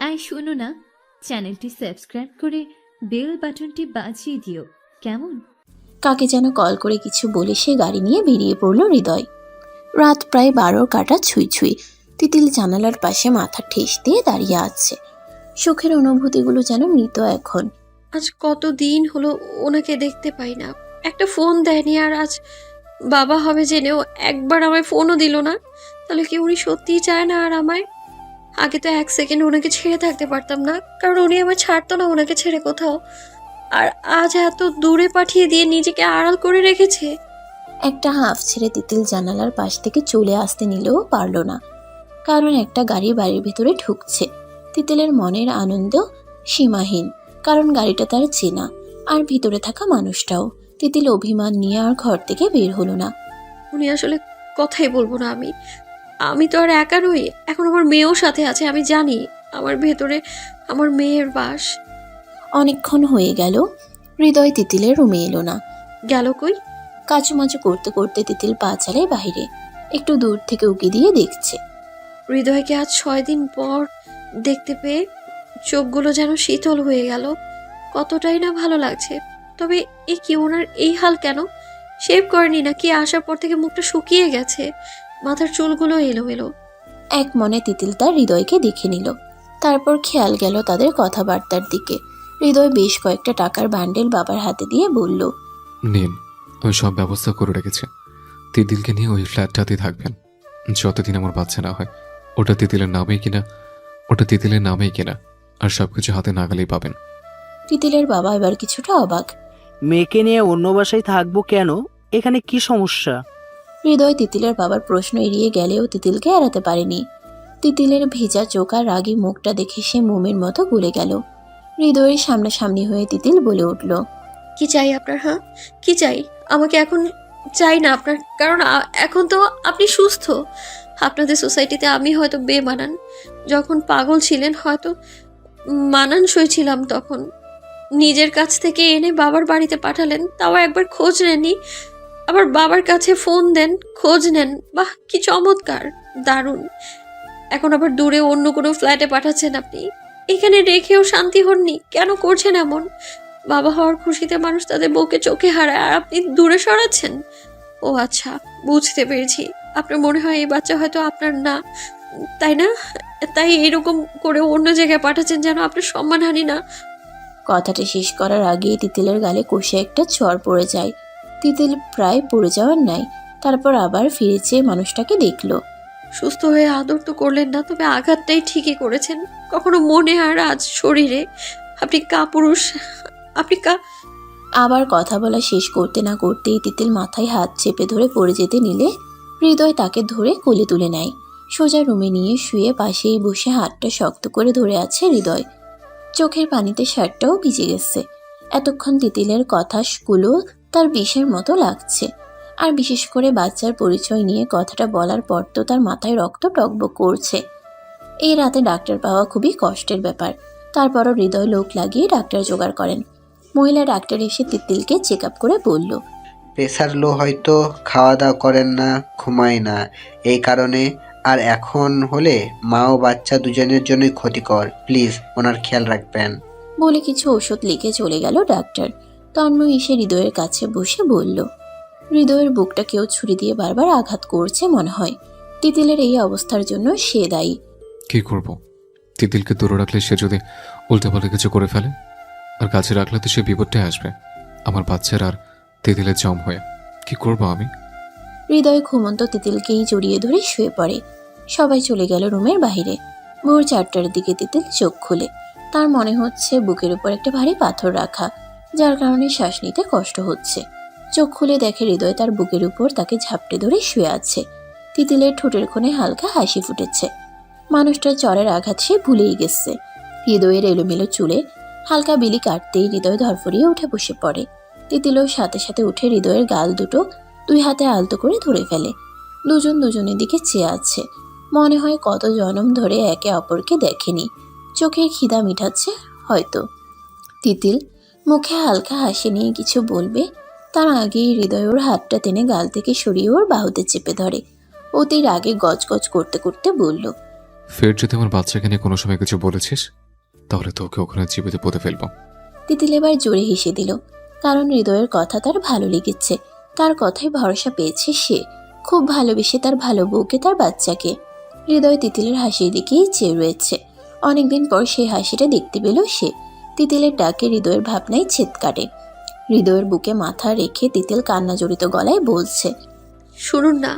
I শোনো না, চ্যানেলটি সাবস্ক্রাইব করে বেল বাটনটি বাজিয়ে দিও কেমন। কাকে যেন কল করে কিছু বলে সে গাড়ি নিয়ে বেরিয়ে পড়ল হৃদয়। রাত প্রায় 12 কাটা ছুঁই ছুঁই। তিতিল জানালার পাশে মাথা ঠেস দিয়ে দাঁড়িয়ে আছে। সুখের অনুভূতিগুলো যেন মৃত এখন। আজ কতদিন হলো ওনাকে দেখতে পাই না, একটা ফোন দেয়নি, আর আজ বাবা হবে জেনেও একবার আমায় ফোনও দিল না। তাহলে কি উনি সত্যিই চায় না আর আমায়? আগে তো এক সেকেন্ড ওনাকে ছেড়ে থাকতে পারতাম না, কারণ উনি আমায় ছাড়তো না ওনাকে ছেড়ে কোথাও। আর আজ এত দূরে পাঠিয়ে দিয়ে নিজেকে আড়াল করে রেখেছে। একটা হাঁফ ছেড়ে তিতিল জানালার পাশ থেকে চলে আসতে নিলেও পারল না, কারণ একটা গাড়ি বাড়ির ভেতরে ঢুকছে। তিতিলের মনের আনন্দ সীমাহীন, কারণ গাড়িটা তার চেনা, আর ভিতরে থাকা মানুষটাও। তিতিল অভিমান নিয়ে আর ঘর থেকে বের হলো না। উনি আসলে কথাই বলবো না। আমি তো আর একা নই, এখন আমার মেয়েও সাথে আছে। আমি জানি আমার ভেতরে আমার মেয়ের বাস। অনেকক্ষণ হয়ে গেল হৃদয় তিতিলের রুমে এলো না। গেল কই? কাচুমাচু করতে করতে তিতিল পা চালায় বাইরে, একটু দূর থেকে উকি দিয়ে দেখছে। হৃদয়কে আজ 6 দিন পর দেখতে পেয়ে চোখগুলো যেন শীতল হয়ে গেল। কতটাই না ভালো লাগছে। তবে এ কি, ওনার এই হাল কেন? শেভ করেনি নাকি? আসার পর থেকে মুখটা শুকিয়ে গেছে, মাথার চুলগুলো এলোমেলো। এক মনে তিতিল তার হৃদয়কে দেখে নিল। তারপর খেয়াল গেল তাদের কথাবার্তার দিকে। হৃদয় বেশ কয়েকটা টাকার বান্ডেল বাবার হাতে দিয়ে বলল, নিন, ওই সব ব্যবস্থা করে রেখেছে। তিতিলকে নিয়ে ওই ফ্ল্যাটটাতেই থাকবেন যতদিন আমার বাচ্চা না হয়। ওটা তিতিলের নামেই কিনা, আর সবকিছু হাতে নাগালেই পাবেন। তিতিলের বাবা এবার কিছুটা অবাক। মেয়েকে নিয়ে অন্য বাসায় থাকবো কেন? এখানে কি সমস্যা? হৃদয় তিতিলের বাবার প্রশ্ন এড়িয়ে গেলেও তিতিলকে এড়াতে পারেনি। তিতিলের ভেজা চোখ আর রাগী মুখটা দেখে সে মোমের মতো গলে গেল। হৃদয়ের সামনাসামনি হয়ে তিতিল বলে উঠল, কি চাই আপনার? হ্যাঁ, কি চাই? আমাকে এখন চাই না আপনার, কারণ এখন তো আপনি সুস্থ। আপনাদের সোসাইটিতে আমি হয়তো বেমানান, যখন পাগল ছিলেন হয়তো মানানসই ছিলাম। তখন নিজের কাছ থেকে এনে বাবার বাড়িতে পাঠালেন, তাও একবার খোঁজ নেননি। আবার বাবার কাছে ফোন দেন, খোঁজ নেন। বাহ, কি চমৎকার, দারুণ। এখন আবার দূরে অন্য কোনো ফ্ল্যাটে পাঠাচ্ছেন আপনি। এখানে রেখেও শান্তি হননি, কেন করছেন এমন? বাবা হওয়ার খুশিতে মানুষ তাদের বউকে চোখে হারায়, আর আপনি দূরে সরাচ্ছেন। ও আচ্ছা, বুঝতে পেরেছি। আপনার মনে হয় এই বাচ্চা হয়তো আপনার না, তাই না? তাই এরকম করে অন্য জায়গায় পাঠাচ্ছেন যেন আপনার সম্মানহানি না। কথাটা শেষ করার আগেই তিতিলের গালে কষে একটা চড় পড়ে যায়। তিতিল প্রায় পড়ে যাওয়ার ন্যায়। তারপর আবার ফিরে চেয়ে মানুষটাকে দেখল। সুস্থ হয়ে আদর তো করলেন না, তবে আঘাতটাই ঠিকই করেছেন, কখনো মনে আর আজ শরীরে। আপনি কাপুরুষ, আপনি আবার কথা বলা শেষ করতে না করতেই তিতিল মাথায় হাত চেপে ধরে পড়ে যেতে নিলে হৃদয় তাকে ধরে কোলে তুলে নেয়। সোজা রুমে নিয়ে শুয়ে পাশেই বসে হাতটা শক্ত করে ধরে আছে হৃদয়। চোখের পানিতে শার্টটাও ভিজে গেছে। এতক্ষণ তিতিলের কথাগুলো তার বিষের মতো লাগছে। আর বিশেষ করে বাচ্চার পরিচয় নিয়ে কথাটা বলার পর তো তার মাথায় রক্ত টকবক করছে। এই রাতে ডাক্তার পাওয়া খুবই কষ্টের ব্যাপার। তারপরও হৃদয় লোক লাগিয়ে ডাক্তার জোগাড় করেন। মহিলা ডাক্তার এসে তিতিলকে চেক আপ করে বলল, প্রেসার লো, হয়তো খাওয়া দাওয়া করেন না, ঘুমায় না, এই কারণে। আর এখন হলে মা ও বাচ্চা দুজনের জন্যই ক্ষতিকর। প্লিজ ওনার খেয়াল রাখবেন। বলে কিছু ওষুধ লিখে চলে গেল ডাক্তার। তন্ময় এসে হৃদয়ের কাছে বসে বলল, হৃদয়ের বুকটা কেউ ছুরি দিয়ে বারবার আঘাত করছে মনে হয়। তিতিলের এই অবস্থার জন্য সে দায়ী। কি করব? তিতিলকে দূরে রাখলে সে যদি উল্টেপাল্টা কিছু করে ফেলে, আর কাছে রাখলে তো সে বিপদটাই আসবে আমার বাচ্চার আর তিতিলের জম হয়ে। কি করব আমি? হৃদয় ঘুমন্ত তিতিলকেই জড়িয়ে ধরে শুয়ে পড়ে। সবাই চলে গেল রুমের বাইরে। ভোর 4টার দিকে তিতিল চোখ খুলে। তার মনে হচ্ছে বুকের উপর একটা ভারী পাথর রাখা, যার কারণে শ্বাস নিতে কষ্ট হচ্ছে। চোখ খুলে দেখে হৃদয় তার বুকের উপর তাকে ঝাপটে ধরে শুয়ে আছে। তিতিলের ঠোঁটের কোণে হালকা হাসি ফুটেছে। মানুষটার চরের আঘাত সে ভুলেই গেছে। হৃদয়ের এলোমেলো চুলে হালকা বিলি কাটতেই হৃদয় ধরফরিয়ে উঠে বসে পড়ে। তিতিলও সাথে সাথে উঠে হৃদয়ের গাল দুটো 2 হাতে আলতো করে ধরে ফেলে। দুজন দুজনের দিকে চেয়ে আছে। মনে হয় কত জনম ধরে একে অপরকে দেখেনি। চোখের খিদা মিটাচ্ছে হয়তো। তিতিল মুখে হালকা হাসি নিয়ে কিছু বলবে, তার আগেই হৃদয় ওর হাতটা টেনে গাল থেকে সরিয়ে ওর বাহুতে চেপে ধরে। অতি রাগে গজগজ করতে করতে বলল, ফের যদি আমার বাচ্চাকে নিয়ে কোনো সময় কিছু বলেছিস তাহলে তোকে ওখানে জীবিত পুঁতে ফেলবো। তিতিল এবার জোরে হেসে দিল, কারণ হৃদয়ের কথা তার ভালো লেগেছে। তার কথায় ভরসা পেয়েছে সে। খুব ভালোবেসে তার ভালো বউকে, তার বাচ্চাকে। হৃদয় তিতিলের হাসির দিকেই চেয়ে রয়েছে। অনেকদিন পর সেই হাসিটা দেখতে পেল সে। তিতিলের ডাকে হৃদয়ের ভাবনায় ছেদ কাটে। হৃদয়ের বুকে মাথা রেখে তিতিল কান্না জড়িত গলায় বলছে, শুনুন না,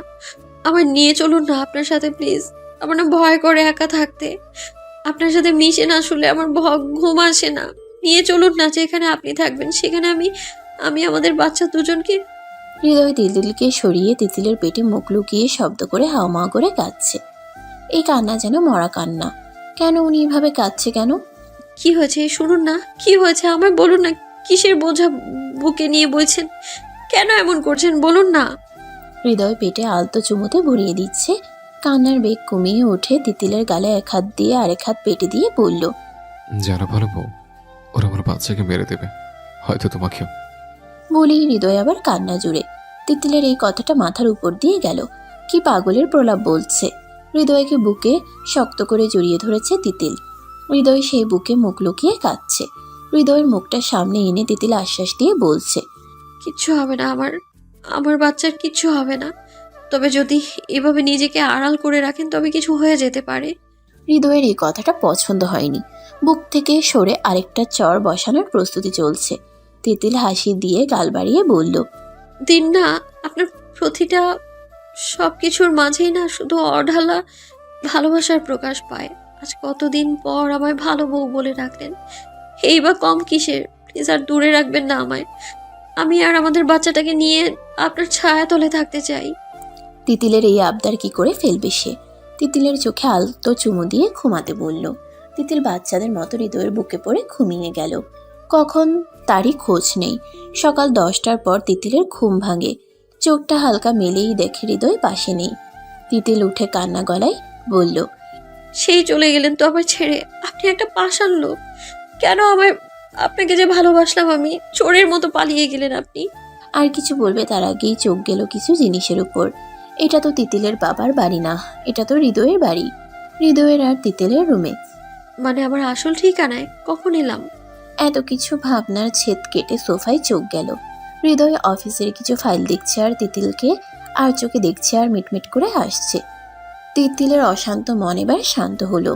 আমার নিয়ে চলুন না আপনার সাথে প্লিজ। আমার না ভয় করে একা থাকতে। আপনার সাথে মিশে না শুলে আমার ঘুম আসে না। নিয়ে চলুন না, যেখানে আপনি থাকবেন সেখানে আমি আমাদের বাচ্চা দুজনকে। হৃদয় তিতিলকে সরিয়ে তিতিলের পেটে মুখ লুকিয়ে শব্দ করে হাওমাও করে কাঁদছে। এই কান্না যেন মরা কান্না। কেন উনি এভাবে কাঁদছে কেন? কি হয়েছে শুনুন না, কি হয়েছে আমায় বলুন না। কিসের বোঝা বুকে নিয়ে বইছেন? কেন এমন করছেন বলুন না। হৃদয় পেটে আলতো চুমুতে ভরিয়ে দিচ্ছে। কান্নার বেগ কমিয়ে উঠে তিতিলের গালে এক হাত দিয়ে আরেক হাত পেটে দিয়ে বলল, যারা ভালো বউ ওরা আমার বাচ্চাকে মেরে দেবে, হয়তো তোমাকেও। বলেই হৃদয় আবার কান্না জুড়ে। তিতিলের এই কথাটা মাথার উপর দিয়ে গেল। কি পাগলের প্রলাপ বলছে। হৃদয়কে বুকে শক্ত করে জড়িয়ে ধরেছে তিতিল। হৃদয় সেই বুকে মুখ লুকিয়ে কাঁদছে। হৃদয়ের মুখটা সামনে এনে তিতিল আশ্বাস দিয়ে বলছে, কিচ্ছু হবে না, আমার বাচ্চার কিচ্ছু হবে না। তবে যদি এভাবে নিজেকে আড়াল করে রাখেন তবে কিছু হয়ে যেতে পারে। হৃদয়ের এই কথাটা পছন্দ হয়নি। বুক থেকে সরে আরেকটা চর বসানোর প্রস্তুতি চলছে। তিতিল হাসি দিয়ে গাল বাড়িয়ে বলল, দিন না, আপনার প্রতিটা সব কিছুর মাঝেই না শুধু অঢালা ভালোবাসার প্রকাশ পায়। আজ কতদিন পর আমায় ভালো বউ বলে রাখলেন, এই বা কম কিসের? প্লিজ আর দূরে রাখবেন না আমায়। আমি আর আমাদের বাচ্চাটাকে নিয়ে আপনার ছায়াতলে থাকতে চাই। তিতিলের এই আবদার কি করে ফেলবে সে? তিতিলের চোখে আলতো চুমু দিয়ে ঘুমাতে বলল। তিতিল বাচ্চাদের মতো হৃদয়ের বুকে পড়ে ঘুমিয়ে গেল। কখন তারই খোঁজ নেই। সকাল 10টার পর তিতিলের ঘুম ভাঙে। চোখটা হালকা মেলেই দেখে হৃদয় পাশে নেই। তিতিল উঠে কান্না গলায় বলল, সেই চলে গেলেন তো আবার ছেড়ে। আপনি একটা পাষাণ লোক। কেন আমায়, আপনাকে যে ভালোবাসলাম আমি, চোরের মতো পালিয়ে গেলেন আপনি। আর কিছু বলবে তার আগেই চোখ গেল কিছু জিনিসের উপর। এটা তো তিতিলের বাবার বাড়ি না, এটা তো হৃদয়ের বাড়ি। হৃদয়ের আর তিতিলের রুমে। মানে আমার আসল ঠিকানায় কখন এলাম? এত কিছু ভাবনার ছেদ কেটে সোফায় চোখ গেল। হৃদয় অফিসের কিছু ফাইল দেখছে আর তিতিলকে আর চোখে দেখছে আর মিটমিট করে হাসছে। তিতিলের অশান্ত মন এবার শান্ত হলো।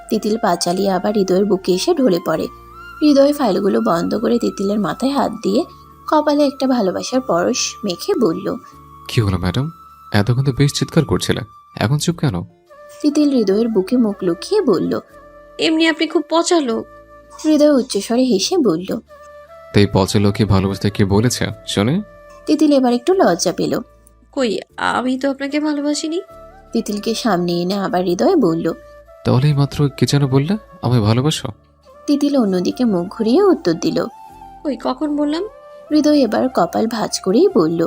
তিতিল পা চালিয়ে আবার হৃদয়ের বুকে এসে ঢলে পড়ে। হৃদয় ফাইলগুলো বন্ধ করে তিতিলের মাথায় হাত দিয়ে কপালে একটা ভালোবাসার পরশ মেখে বলল, কি হলো ম্যাডাম, এতক্ষণ তো বেশ চিৎকার করছিলে, এখন চুপ কেন? তিতিল হৃদয়ের বুকে মুখ লুকিয়ে বলল, এমনি আপনি খুব পচা লোক। হৃদয় উচ্চস্বরে হেসে বলল। তাই পচা লোকে ভালোবাসতে কে বলেছে শোনে? তিতিল এবার একটু লজ্জা পেল। কই, আমি তো আপনাকে ভালোবাসিনি। তিতিলকে সামনে এনে আবার হৃদয় বলল। তাহলেই মাত্র কে যেন বললে আমায় ভালোবাসো? তিতিল অন্যদিকে মুখ ঘুরিয়ে উত্তর দিল। কই, কখন বললাম? হৃদয় এবার কপাল ভাঁজ করেই বলল,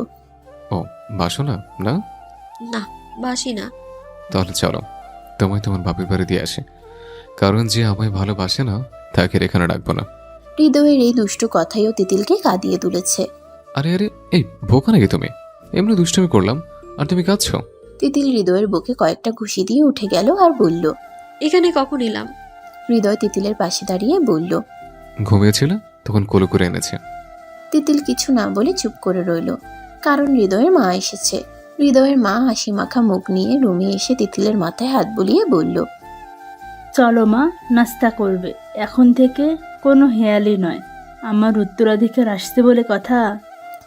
ও বাসো না? না না, বাসি না। তাহলে চলো তোমায় তোমার বাপের বাড়ি দিয়ে আসে, কারণ যে আমায় ভালোবাসে না তাকে আর এখানে রাখবো না। হৃদয়ের এই দুষ্টু কথাইও তিতিলকে কাঁদিয়ে তুলেছে। আরে আরে, এই বোকা নাকি তুমি? এমনি দুষ্টুমি করলাম আর তুমি কাঁদছো? তিতিল হৃদয়ের বুকে কয়েকটা ঘুষি দিয়ে উঠে গেল আর বলল। এখানে কখন এলাম? হৃদয় তিতিলের পাশে দাঁড়িয়ে বলল। ঘুমিয়েছিলে তখন কোলে করে এনেছে। তিতিল কিছু না বলে চুপ করে রইল, কারণ হৃদয়ের মা এসেছে। হৃদয়ের মা হাসি মাখা মুখ নিয়ে রুমে এসে তিতিলের মাথায় হাত বুলিয়ে বলল, চলো মা, নাস্তা করবে। এখন থেকে কোনো হেয়ালি নয়, আমার উত্তরাধিকার আসতে বলে কথা।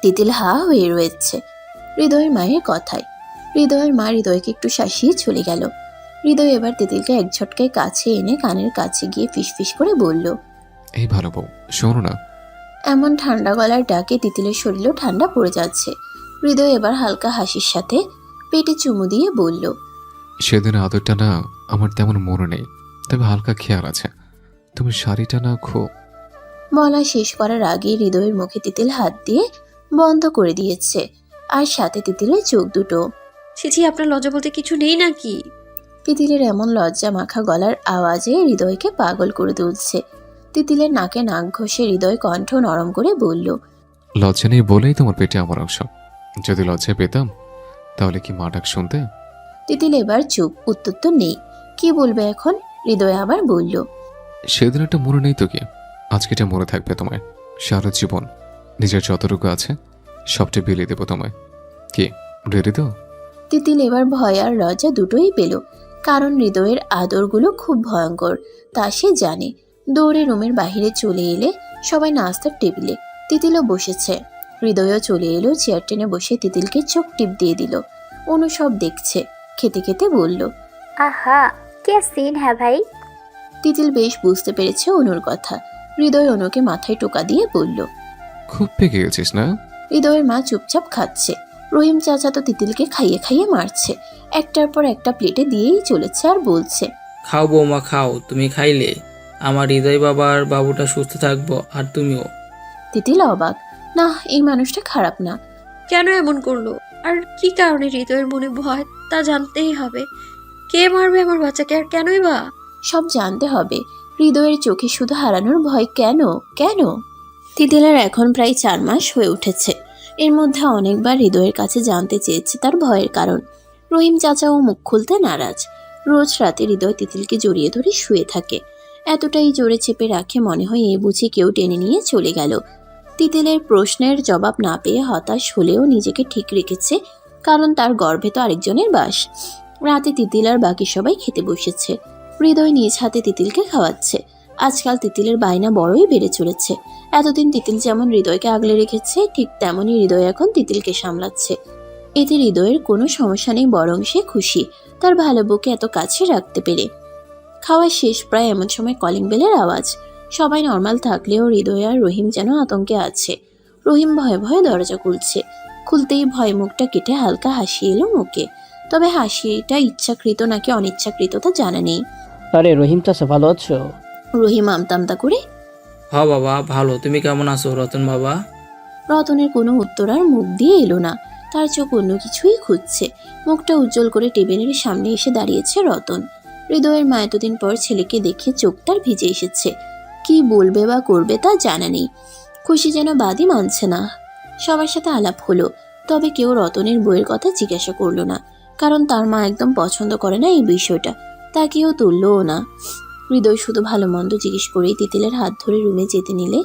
তিতিল হা হয়ে রয়েছে হৃদয়ের মায়ের কথায়। হৃদয়ের মা হৃদয়কে একটু শাসিয়ে চলে গেল। হৃদয় এবার তিতিলকে এক ঝটকায় কাছে এনে কানের কাছে গিয়ে ফিসফিস করে বলল, এই ভালো বউ শোনো না। এমন ঠান্ডা গলার ডাকে তিতিলের শরীরও ঠান্ডা পড়ে যাচ্ছে। হৃদয় এবার হালকা হাসির সাথে পেটে চুমু দিয়ে বলল, সেদিন আদরটা না আমার তেমন মনে নেই, তবে হালকা খেয়াল আছে। তুমি শাড়িটা না বলা শেষ করার আগে হৃদয়ের মুখে তিতিল হাত দিয়ে বন্ধ করে দিয়েছে, আর সাথে তিতিলের চোখ দুটো। ছিছি, আপনার লজ্জা বলতে কিছু নেই নাকি? তিতিলের এমন লজ্জা মাখা গলার আওয়াজে হৃদয়কে পাগল করে তুলছে। তিতিলের নাকে নাক ঘষে হৃদয় কণ্ঠ নরম করে বলল, লজ্জা নেই বলেই তোমার পেটে আমার অংশ। যদি লজ্জা পেতাম তাহলে কি মা ডাক শুনতে? তিতিল এবার চুপ, উত্তর তো নেই। কি বলবে এখন? হৃদয় আবার বলল, সেদিন একটা মনে নেই তো কি, আজকে এটা মনে থাকবে তোমায় সারা জীবন। নিজের যতটুকু আছে সবটা বিলিয়ে দেবো তোমায়। কি রেডি তো? তিতিল এবার ভয় আর লজ্জা দুটোই পেল, কারণ হৃদয়ের আদরগুলো খুব ভয়ঙ্কর তা সে জানে। দৌড়ে রুমের বাইরে চলে এলে সবাই নাস্তার টেবিলে, তিতিলও বসেছে। হৃদয়ও চলে এলো, চেয়ার টেনে বসে তিতিলকে চোখ টিপ দিয়ে দিল। অনু সব দেখছে, খেতে খেতে বলল। आहा क्या सीन है भाई। তিতিল বেশ বুঝতে পেরেছে অনুর কথা। হৃদয় অনুকে মাথায় টোকা দিয়ে বলল। খুব পেকে গেছিস না? হৃদয়ের মা চুপচাপ খাচ্ছে। রহিম চাচা তো তিতিলকে খাইয়ে খাইয়ে মারছে, একটার পর একটা প্লেটে দিয়েই চলেছে আর বলছে, খাও বৌমা খাও, তুমি খাইলে আমার হৃদয় বাবার বাবুটা সুস্থ থাকবো আর তুমিও। তিতিল অবাক, না এই মানুষটা খারাপ না। কেন এমন করলো আর কি কারণে হৃদয়ের মনে ভয় তা জানতেই হবে। কে মারবে আমার বাচ্চাকে আর কেনই বা? সব জানতে হবে। হৃদয়ের চোখে শুধু হারানোর ভয় কেন কেন? তিতিলের এখন প্রায় 4 মাস হয়ে উঠেছে। এর মধ্যে অনেকবার হৃদয়ের কাছে জানতে চেয়েছে তার ভয়ের কারণ। রহিম চাচাও মুখ খুলতে নারাজ। রোজ রাতে হৃদয় তিতিলকে জড়িয়ে ধরে শুয়ে থাকে, এতটাই জোরে চেপে রাখে মনে হয় এ বুঝি কেউ টেনে নিয়ে চলে গেল। তিতিলের প্রশ্নের জবাব না পেয়ে হতাশ হলেও নিজেকে ঠিক রেখেছে, কারণ তার গর্ভে তো আরেকজনের বাস। রাতে তিতিল আর বাকি সবাই খেতে বসেছে। হৃদয় নিজ হাতে তিতিলকে খাওয়াচ্ছে। আজকাল তিতিলের বায়না বড়ই বেড়ে চলেছে। এতদিন তিতিল যেমন হৃদয়কে আগলে রেখেছে, ঠিক তেমনই হৃদয় এখন তিতিলকে সামলাচ্ছে। এতে হৃদয়ের কোনো সমস্যা নেই, বরং সে খুশি তার ভালো বউকে এত কাছে রাখতে পেরে। খাওয়া শেষ প্রায় এমন সময় কলিং বেলের আওয়াজ। সবাই নর্মাল থাকলেও হৃদয় আর রহিম যেন আতঙ্কে আছে। রহিম ভয়ে ভয়ে দরজা খুলছে। খুলতেই ভয় মুখটা কেটে হালকা হাসি এলো মুখে, তবে হাসিটা ইচ্ছাকৃত নাকি অনিচ্ছাকৃত তা জানা নেই। আরে রহিম চাচা ভালো আছো? রহিম আমতামতা করে, হ বাবা ভালো, তুমি কেমন আছো রতন বাবা? রতনের কোনো উত্তর আর মুখ দিয়ে এলো না। তার চোখ অন্য কিছুই খুঁজছে। মুখটা উজ্জ্বল করে টেবিলের সামনে এসে দাঁড়িয়েছে রতন। হৃদয়ের মা এতদিন পর ছেলেকে দেখে চোখ তার ভিজে এসেছে। কি বলবে বা করবে তা জানা নেই। খুশি যেন বাদই মানছে না। সবার সাথে আলাপ হলো, তবে কেউ রতনের বইয়ের কথা জিজ্ঞাসা করলো না, কারণ তার মা একদম পছন্দ করে না এই বিষয়টা। তা কেউ তুললও না। হৃদয় শুধু ভালো মন্দ জিজ্ঞেস করেই তিতিলের হাত ধরে রুমে যেতে নিলে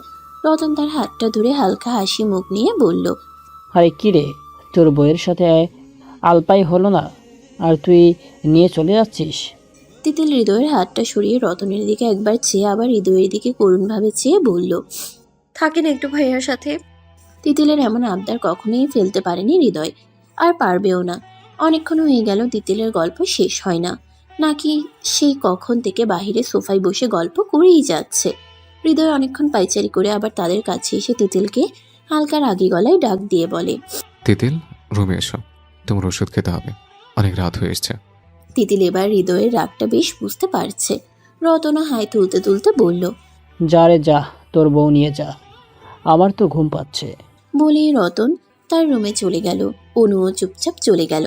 রতন তার হাতটা ধরে হালকা হাসি মুখ নিয়ে বলল, আরে কি রে, তোর বইয়ের সাথে আলপাই হলো না আর তুই নিয়ে চলে যাচ্ছিস? তিতিল হৃদয়ের হাতটা সরিয়ে রতনের দিকে একবার চেয়ে আবার হৃদয়ের দিকে করুণভাবে চেয়ে বলল, থাকেন একটু ভাইয়ার সাথে। তিতিলের এমন আবদার কখনোই ফেলতে পারেনি হৃদয়, আর পারবেও না। অনেকক্ষণ হয়ে গেল তিতিলের গল্প শেষ হয় না, নাকি সেই কখন থেকে বাহিরে সোফায় বসে গল্প করেই যাচ্ছে। হৃদয় অনেকক্ষণ পাইচারি করে আবার তাদের কাছে এসে তিতিলকে হালকা রাগী গলায় ডাক দিয়ে বলে, তিতিল রুমে এসো, তোমার ওষুধ খেতে হবে, অনেক রাত হয়ে এসছে। তিতিল এবার হৃদয়ের রাগটা বেশ বুঝতে পারছে। রতনা হাই তুলতে তুলতে বলল, যা রে যা, তোর বউ নিয়ে যা, আমার তো ঘুম পাচ্ছে। বলেই রতন তার রুমে চলে গেল। অনুও চুপচাপ চলে গেল।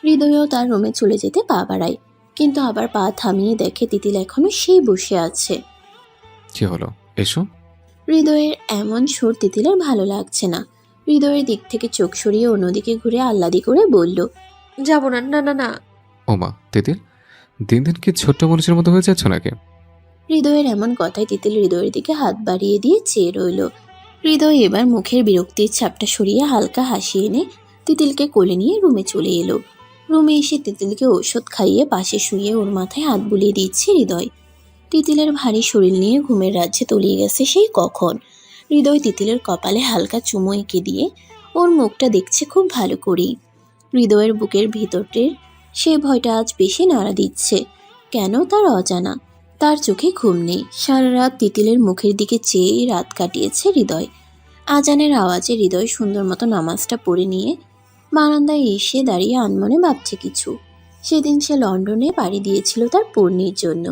হৃদয়ও তার রুমে চলে যেতে পা বাড়ায়, কিন্তু আবার পা থামিয়ে দেখে তিতিল এখনো সেই বসে আছে। কি হলো, এসো। হৃদয়ের এমন সুর তিতিলের ভালো লাগছে না। হৃদয়ের দিক থেকে চোখ সরিয়ে অন্যদিকে ঘুরে আহ্লাদি করে বলল, যাব না, না না না। ওমা তিতিল, দিন দিন কি ছোট্ট মানুষের মতো হয়ে যাচ্ছ নাকি? হৃদয়ের এমন কথায় তিতিল হৃদয়ের দিকে হাত বাড়িয়ে দিয়ে চেয়ে রইল। হৃদয় এবার মুখের বিরক্তির ছাপটা সরিয়ে হালকা হাসি এনে তিতিলকে কোলে নিয়ে রুমে চলে এলো। রুমে এসে তিতিলকে ঔষধ খাইয়ে পাশে শুয়ে ওর মাথায় হাত বুলিয়ে দিচ্ছে হৃদয়। তিতিলের ভারী শরীর নিয়ে ঘুমের রাজ্যে তলিয়ে গেছে সেই কখন। হৃদয় তিতিলের কপালে হালকা চুমো এঁকে দিয়ে ওর মুখটা দেখছে খুব ভালো করেই। হৃদয়ের বুকের ভিতরের সে ভয়টা আজ বেশি নাড়া দিচ্ছে। কেন তার অজানা। তার চোখে ঘুম নেই। সারা রাত তিতিলের মুখের দিকে চেয়েই রাত কাটিয়েছে হৃদয়। আজানের আওয়াজে হৃদয় সুন্দর মতো নামাজটা পড়ে নিয়ে বারান্দায় এসে দাঁড়িয়ে আনমনে ভাবছে কিছু। সেদিন সে লন্ডনে পাড়ি দিয়েছিল তার পূর্ণির জন্য,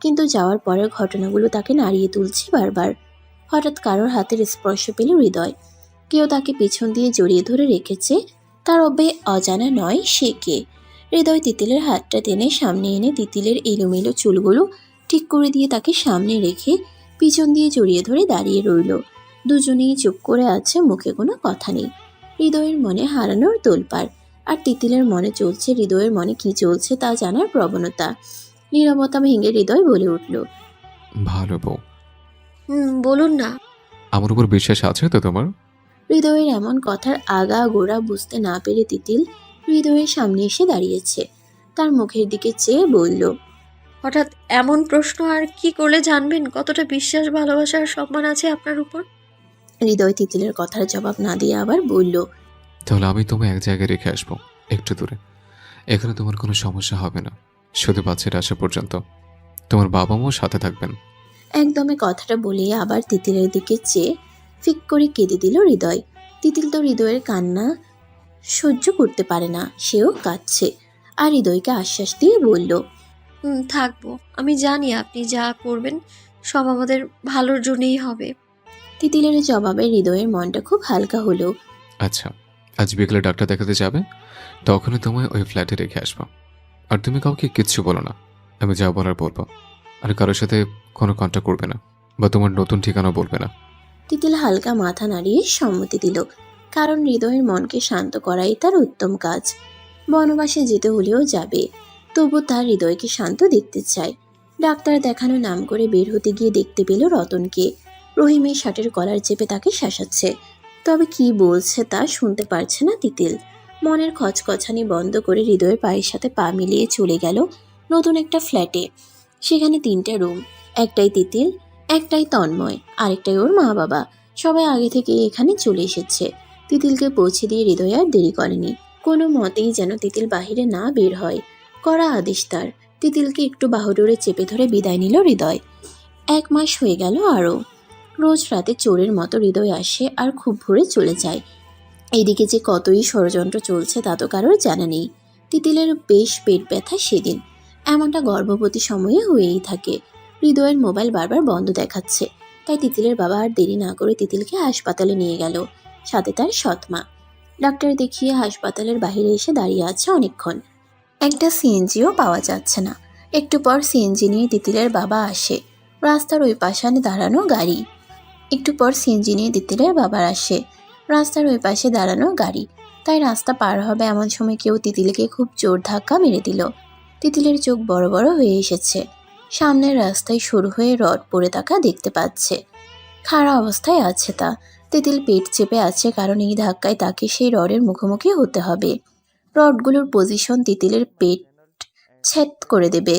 কিন্তু যাওয়ার পরের ঘটনাগুলো তাকে নাড়িয়ে তুলছে বারবার। হঠাৎ কারোর হাতের স্পর্শ পেল হৃদয়। কেউ তাকে পিছন দিয়ে জড়িয়ে ধরে রেখেছে। তার অজানা নয় সে কে। হৃদয় তিতিলের হাতটা টেনে সামনে এনে তিতিলের এলোমেলো চুলগুলো ঠিক করে দিয়ে তাকে সামনে রেখে পিছন দিয়ে জড়িয়ে ধরে দাঁড়িয়ে রইল। দুজনেই চুপ করে আছে, মুখে কোনো কথা নেই। হৃদয়ের মনে হারানোর তোলপাড়, আর তিতিলের মনে চলছে হৃদয়ের মনে কি চলছে তা জানার প্রবণতা। নীরবতা ভেঙে হৃদয় বলে উঠল, ভালো বউ। বলুন না। আমার উপর বিশ্বাস আছে তো তোমার? হৃদয়ের এমন কথার আগা গোড়া বুঝতে না পেরে তিতিল হৃদয়ের সামনে এসে দাঁড়িয়েছে। তার মুখের দিকে চেয়ে বলল, হঠাৎ এমন প্রশ্ন আর কি করলে জানবেন কতটা বিশ্বাস, ভালোবাসা আর সম্মান আছে আপনার উপর? হৃদয় তিতিলের কথার জবাব না দিয়ে আবার বলল, তাহলে আমি তোমায় এক জায়গায় রেখে আসবো, একটু দূরে। এখানে তোমার কোনো সমস্যা হবে না, শুধু বাচ্চাটা আসা পর্যন্ত। তোমার বাবা মাও সাথে থাকবেন। একদমে কথাটা বলিয়ে আবার তিতিলের দিকে চেয়ে ফিক করে কেঁদে দিল হৃদয়। তিতিল তো হৃদয়ের কান্না সহ্য করতে পারে না, সেও কাঁদছে আর হৃদয়কে আশ্বাস দিয়ে বলল, থাকবো। আমি জানি আপনি যা করবেন সব আমাদের ভালোর জন্যই হবে। তিতিলের জবাবে হৃদয়ের মনটা খুব হালকা হলো। আচ্ছা, আজ বিকেলে ডাক্তার দেখাতে যাবে, তখনই তোমায় ওই ফ্ল্যাটে রেখে আসবো। আর তুমি কাউকে কিচ্ছু বলো না, আমি যা বলার বলবো। আর কারোর সাথে কোনো কন্ট্যাক্ট করবে না, বা তোমার নতুন ঠিকানা বলবে না। তিতিল হালকা মাথা নাড়িয়ে সম্মতি দিল, কারণ হৃদয়ের মনকে শান্ত করাই তার উত্তম কাজ। বনবাসে যেতে হলেও যাবে, তবু তার হৃদয়কে শান্ত দেখতে চায়। ডাক্তার দেখানো নাম করে বের হতে গিয়ে দেখতে পেল রতনকে। রহিমের শার্টের কলার চেপে তাকে শাসাচ্ছে, তবে কি বলছে তা শুনতে পারছে না তিতিল। মনের খচখচানি বন্ধ করে হৃদয়ের পায়ের সাথে পা মিলিয়ে চলে গেল নতুন একটা ফ্ল্যাটে। সেখানে 3টে রুম, একটাই তিতিল, একটাই তন্ময়, আরেকটাই ওর মা বাবা। সবাই আগে থেকে এখানে চলে এসেছে। তিতিলকে পৌঁছে দিয়ে হৃদয় আর দেরি করেনি। কোনো মতেই যেন তিতিল বাহিরে না বের হয়, কড়া আদেশ তার। তিতিলকে একটু বাহুডোরে চেপে ধরে বিদায় নিল হৃদয়। 1 মাস হয়ে গেল আরও। রোজ রাতে চোরের মতো হৃদয় আসে আর খুব ভোরে চলে যায়। এদিকে যে কতই ষড়যন্ত্র চলছে তা তো কারোর জানা নেই। তিতিলের বেশ পেট ব্যথা সেদিন, এমনটা গর্ভবতী সময়ে হয়েই থাকে। হৃদয়ের মোবাইল বারবার বন্ধ দেখাচ্ছে, তাই তিতিলের বাবা আর দেরি না করে তিতিলকে হাসপাতালে নিয়ে গেল, সাথে তার সৎমা। ডাক্তার দেখিয়ে হাসপাতালের বাইরে এসে দাঁড়িয়ে আছে অনেকক্ষণ। একটা সিএনজিও পাওয়া যাচ্ছে না। একটু পর সিএনজি নিয়ে তিতিলের বাবা আসে। রাস্তার ওই পাশে দাঁড়ানো গাড়ি। একটু পর সিএনজি নিয়ে তিতিলের বাবার আসে। রাস্তার ওই পাশে দাঁড়ানো গাড়ি, তাই রাস্তা পার হবে এমন সময় কেউ তিতিলকে খুব জোর ধাক্কা মেরে দিল। তিতিলের চোখ বড় বড় হয়ে এসেছে। সামনের রাস্তায় শুরু হয়ে রড পড়ে থাকা দেখতে পাচ্ছে। খাড়া অবস্থায় আছে তা। তিতিল পেট চেপে আছে, কারণ এই ধাক্কায় তাকে সেই রডের মুখোমুখি হতে হবে। রডগুলোর পজিশন তিতিলের পেট ছেদ করে দেবে।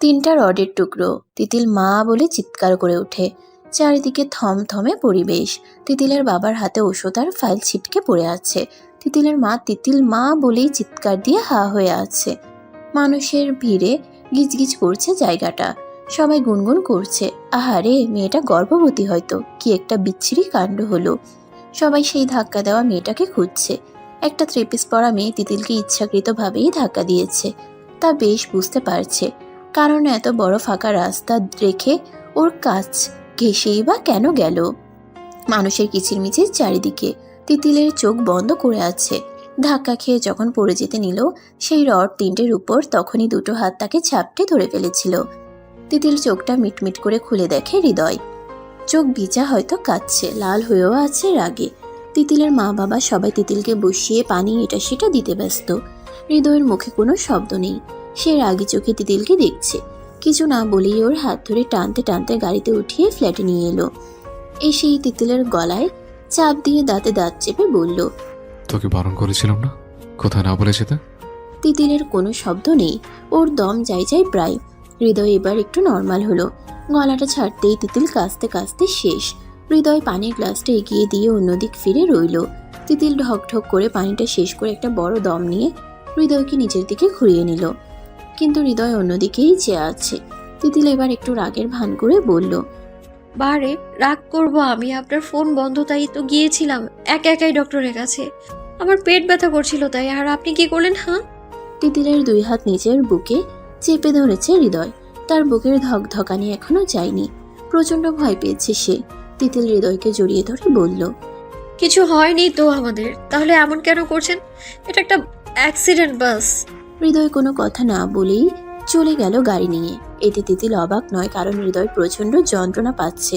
3টা রডের টুকরো। তিতিল মা বলে চিৎকার করে ওঠে। চারিদিকে থমথমে পরিবেশ। তিতিলের বাবার হাতে ওষুধ আর ফাইল ছিটকে পড়ে আছে। তিতিলের মা তিতিল মা বলেই চিৎকার দিয়ে হা হয়ে আছে। মানুষের ভিড়ে গিজগিজ করছে জায়গাটা। সবাই গুনগুন করছে, আহারে মেয়েটা গর্ভবতী, হয়তো কি একটা বিচ্ছিরি কাণ্ড হলো। সবাই সেই ধাক্কা দেওয়া মেয়েটাকে খুঁজছে। একটা 3 পিস পরা মেয়ে তিতিলকে ইচ্ছাকৃতভাবেই ধাক্কা দিয়েছে, তা বেশ বুঝতে পারছে, কারণ এত বড় ফাঁকা রাস্তা রেখে ওর কাছ ঘেঁষেই বা কেন গেল। মানুষের কিচিরমিচির চারিদিকে। তিতিলের চোখ বন্ধ করে আছে। ধাক্কা খেয়ে যখন পড়ে যেতে নিল সেই রড 3টের উপর, তখনই 2টো হাত তাকে ঝাপটে ধরে ফেলেছিল। তিতিল চোখটা মিটমিট করে খুলে দেখে হৃদয়। চোখ ভিজা, হয়তো কাঁদছে, লাল হয়েও আছে রাগে। তিতিলের মা বাবা সবাই তিতিলকে বসিয়ে পানি এটা সেটা দিতে ব্যস্ত। হৃদয়ের মুখে কোনো শব্দ নেই। সে রাগি চোখে তিতিলকে দেখছে। কিছু না বলেই ওর হাত ধরে টানতে টানতে গাড়িতে উঠিয়ে ফ্ল্যাটে নিয়ে এলো। এসেই তিতিলের গলায় চাপ দিয়ে দাঁতে দাঁত চেপে বলল, তোকে বারণ করেছিলাম না, কোথায় না বলে যেতে? তিতিলের কোনো শব্দ নেই, ওর দম যাই যাই প্রায়। হৃদয় এবার একটু নর্মাল হলো। গলাটা ছাড়তেই তিতিল কাঁচতে কাঁচতে শেষ। হৃদয় পানির গ্লাসটা এগিয়ে দিয়ে অন্যদিক ফিরে রইল। তিতিল ঢক ঢক করে পানিটা শেষ করে একটা বড় দম নিয়ে হৃদয়কে নিচের দিকে ঘুরিয়ে নিল, কিন্তু হৃদয় অন্যদিকেই চেয়ে আছে। তিতিল এবার একটু রাগের ভান করে বলল, বারে রাগ করব আমি? আপনার ফোন বন্ধ, তাই তো গিয়েছিলাম একাই ডক্টরের কাছে। আমার পেট ব্যথা করছিল তাই। আর আপনি কি করলেন? হ্যাঁ। তিতিলের 2 হাত নিচের বুকে চেপে ধরেছে হৃদয়। তার বুকের ধকধকানি এখনো যায়নি। প্রচন্ড ভয় পেয়েছে সে। তিতিল হৃদয়কে জড়িয়ে ধরে বলল, কিছু হয়নি তো আমাদের, তাহলে এমন কেন করছেন? এটা একটা অ্যাক্সিডেন্ট বাস। হৃদয় কোনো কথা না বলেই চলে গেল গাড়ি নিয়ে। এতে তিতিল অবাক নয়, কারণ হৃদয় প্রচন্ড যন্ত্রণা পাচ্ছে,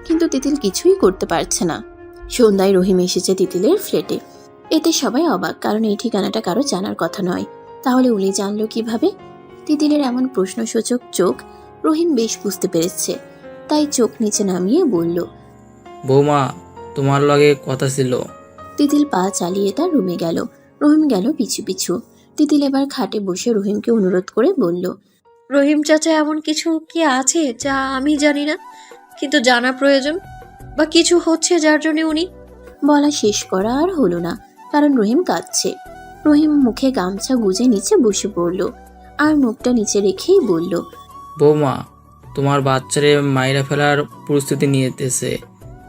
কিন্তু তিতিল কিছুই করতে পারছে না। সন্ধ্যায় রহিম এসেছে তিতিলের ফ্ল্যাটে। এতে সবাই অবাক, কারণ এই ঠিকানাটা কারো জানার কথা নয়। তাহলে উনি জানলো কিভাবে? তিতিলের এমন প্রশ্নসূচক চোখ রহিম বেশ বুঝতে পেরেছে, তাই চোখ নিচে নামিয়ে বলল। বৌমা, তোমার লগে কথা ছিল। তিতিল পা চালিয়ে তার রুমে গেল। রহিম গেল পিছু পিছু। তিতিল এবার খাটে বসে রহিমকে অনুরোধ করে বলল। রহিম চাচা, এমন কিছু কি আছে যা আমি জানি না কিন্তু জানা প্রয়োজন, বা কিছু হচ্ছে যার জন্য উনি? বলা শেষ করা আর হলো না, কারণ রহিম কাঁদছে। রহিম মুখে গামছা গুজে নিচে বসে পড়ল আর মুখটা নিচে রেখেই বলল। বৌমা, তোমার বাচ্চারে মাইরা ফেলার প্রস্তুতি নিয়েতেছে,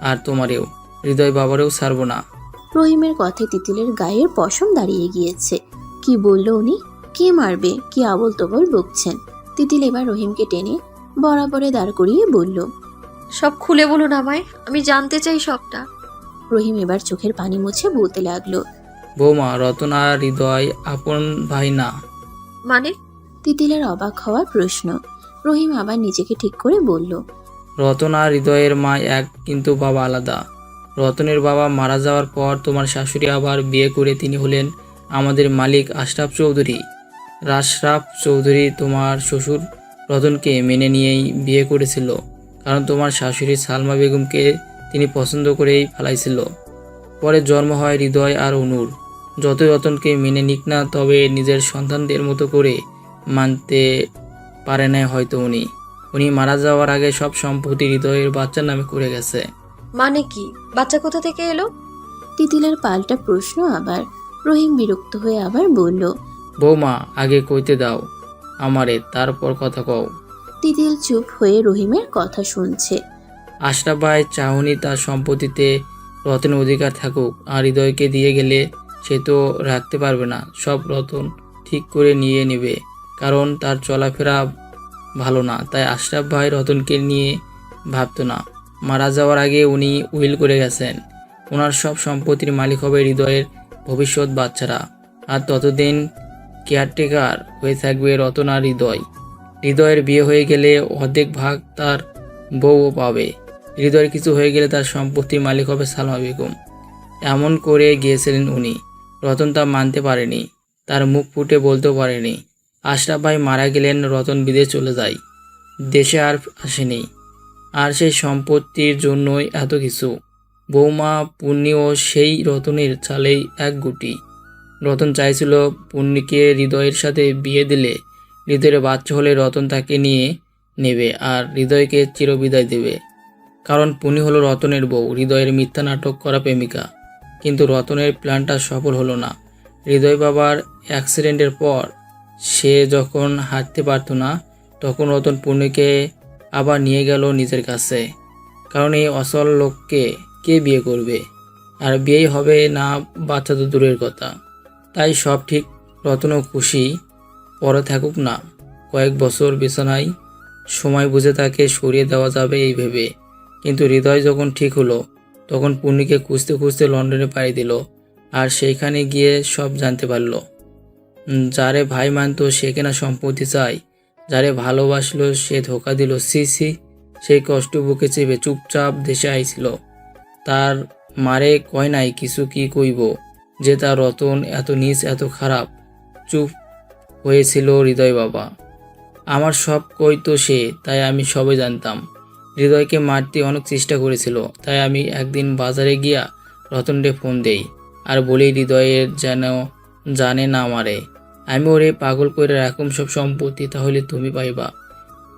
আর তোমারেও, হৃদয় বাবারেও ছাড়বো না। রহিমের কথায় তিতিলের গায়ের পশম দাঁড়িয়ে গিয়েছে। কি বলল উনি? কে মারবে? কি আবল তবল বকছেন? তিতিল এবার রহিমকে টেনে বরাবরে দাঁড় করিয়ে বলল। সব খুলে বলুন আমায়, আমি জানতে চাই সবটা। রহিম এবার চোখের পানি মুছে বলতে লাগলো। বৌমা, রতন আর হৃদয় আপন ভাই না। মানে? তিতিলের অবাক হওয়ার প্রশ্ন। রহিম আবার নিজেকে ঠিক করে বলল। রতন আর হৃদয়ের মা এক, কিন্তু বাবা আলাদা। রতনের বাবা মারা যাওয়ার পর তোমার শাশুড়ি আবার বিয়ে করে তিনি হলেন আমাদের মালিক আশরাফ চৌধুরী। আশরাফ চৌধুরী তোমার শ্বশুর রতনকে মেনে নিয়েই বিয়ে করেছিল, কারণ তোমার শাশুড়ি সালমা বেগমকে তিনি পছন্দ করেই ফেলাইছিল। পরে জন্ম হয় হৃদয় আর অনুর। যতই রতনকে মেনে নিক না, তবে নিজের সন্তানদের মতো করে মানতে পারে না হয়তো উনি মারা যাওয়ার আগে সব সম্পত্তি হৃদয়ের বাচ্চার নামে করে গেছে। মানে কি? বাচ্চা কোথা থেকে এলো? তিতিলের পাল্টা প্রশ্ন আবার। রহিম বিরক্ত হয়ে আবার বলল। বৌমা, আগে কইতে দাও আমারে, তারপর কথা কও। তিতিল চুপ হয়ে রহিমের কথা শুনছে। আশরাফ ভাই চাহনি তার সম্পত্তিতে রতনের অধিকার থাকুক, আর হৃদয়কে দিয়ে গেলে সে তো রাখতে পারবে না। সব রতন ঠিক করে নিয়ে নেবে, কারণ তার চলাফেরা ভালো না। তাই আশরাফ ভাই রতনকে নিয়ে ভাবতো না। মারা যাওয়ার আগে উনি উইল করে গেছেন, ওনার সব সম্পত্তির মালিক হবে হৃদয়ের ভবিষ্যৎ বাচ্চারা, আর ততদিন কেয়ারটেকার হয়ে থাকবে রতন আর হৃদয়। হৃদয়ের বিয়ে হয়ে গেলে অর্ধেক ভাগ তার বউও পাবে। হৃদয়ের কিছু হয়ে গেলে তার সম্পত্তির মালিক হবে সালমা বেগম। এমন করে গিয়েছিলেন উনি। রতন তা মানতে পারেনি, তার মুখ ফুটে বলতেও পারেনি। আশরাফ ভাই মারা গেলেন, রতন বিদেশ চলে যায়, দেশে আর আসেনি। আর সেই সম্পত্তির জন্যই এত কিছু। বৌমা, পুণ্যিও সেই রতনের চালেই এক গুটি। রতন চাইছিল পুণ্যিকে হৃদয়ের সাথে বিয়ে দিলে হৃদয়ের বাচ্চা হলে রতন তাকে নিয়ে নেবে আর হৃদয়কে চিরবিদায় দেবে, কারণ পুণ্যি হলো রতনের বউ, হৃদয়ের মিথ্যা নাটক করা প্রেমিকা। কিন্তু রতনের প্ল্যানটা সফল হলো না। হৃদয় বাবার অ্যাক্সিডেন্টের পর সে যখন হাঁটতে পারতো না, তখন রতন পুণ্যিকে আবার নিয়ে গেল নিজের কাছে, কারণ এই অসল লোককে কে বিয়ে করবে? আর বিয়েই হবে না, বাচ্চা তো দূরের কথা। তাই সব ঠিক, রতনও খুশি, পরে থাকুক না কয়েক বছর বিছানায়, সময় বুঝে তাকে সরিয়ে দেওয়া যাবে এই ভেবে। কিন্তু হৃদয় যখন ঠিক হলো, তখন পুণ্যিকে খুঁজতে খুঁজতে লন্ডনে পাড়ি দিল, আর সেইখানে গিয়ে সব জানতে পারল। যারে ভাই মানত সে কেনা সম্পত্তি চায়, যারে ভালোবাসলো সে ধোকা দিল। সি সি, সেই কষ্ট বুকে চেপে চুপচাপ দেশে আইছিল। তার মারে কয় নাই কিছু, কি কইব যে তার রতন এত নীচ, এত খারাপ। চুপ হয়েছিল হৃদয় বাবা। আমার সব কইতো সে, তাই আমি সবই জানতাম। হৃদয়কে মারতে অনেক চেষ্টা করেছিল, তাই আমি একদিন বাজারে গিয়া রতনরে ফোন দেই আর বলি হৃদয়ের যেন জানে না মারে। আমি ওরে পাগল করে রাখুম সব সম্পত্তি, তাহলে তুমি পাইবা।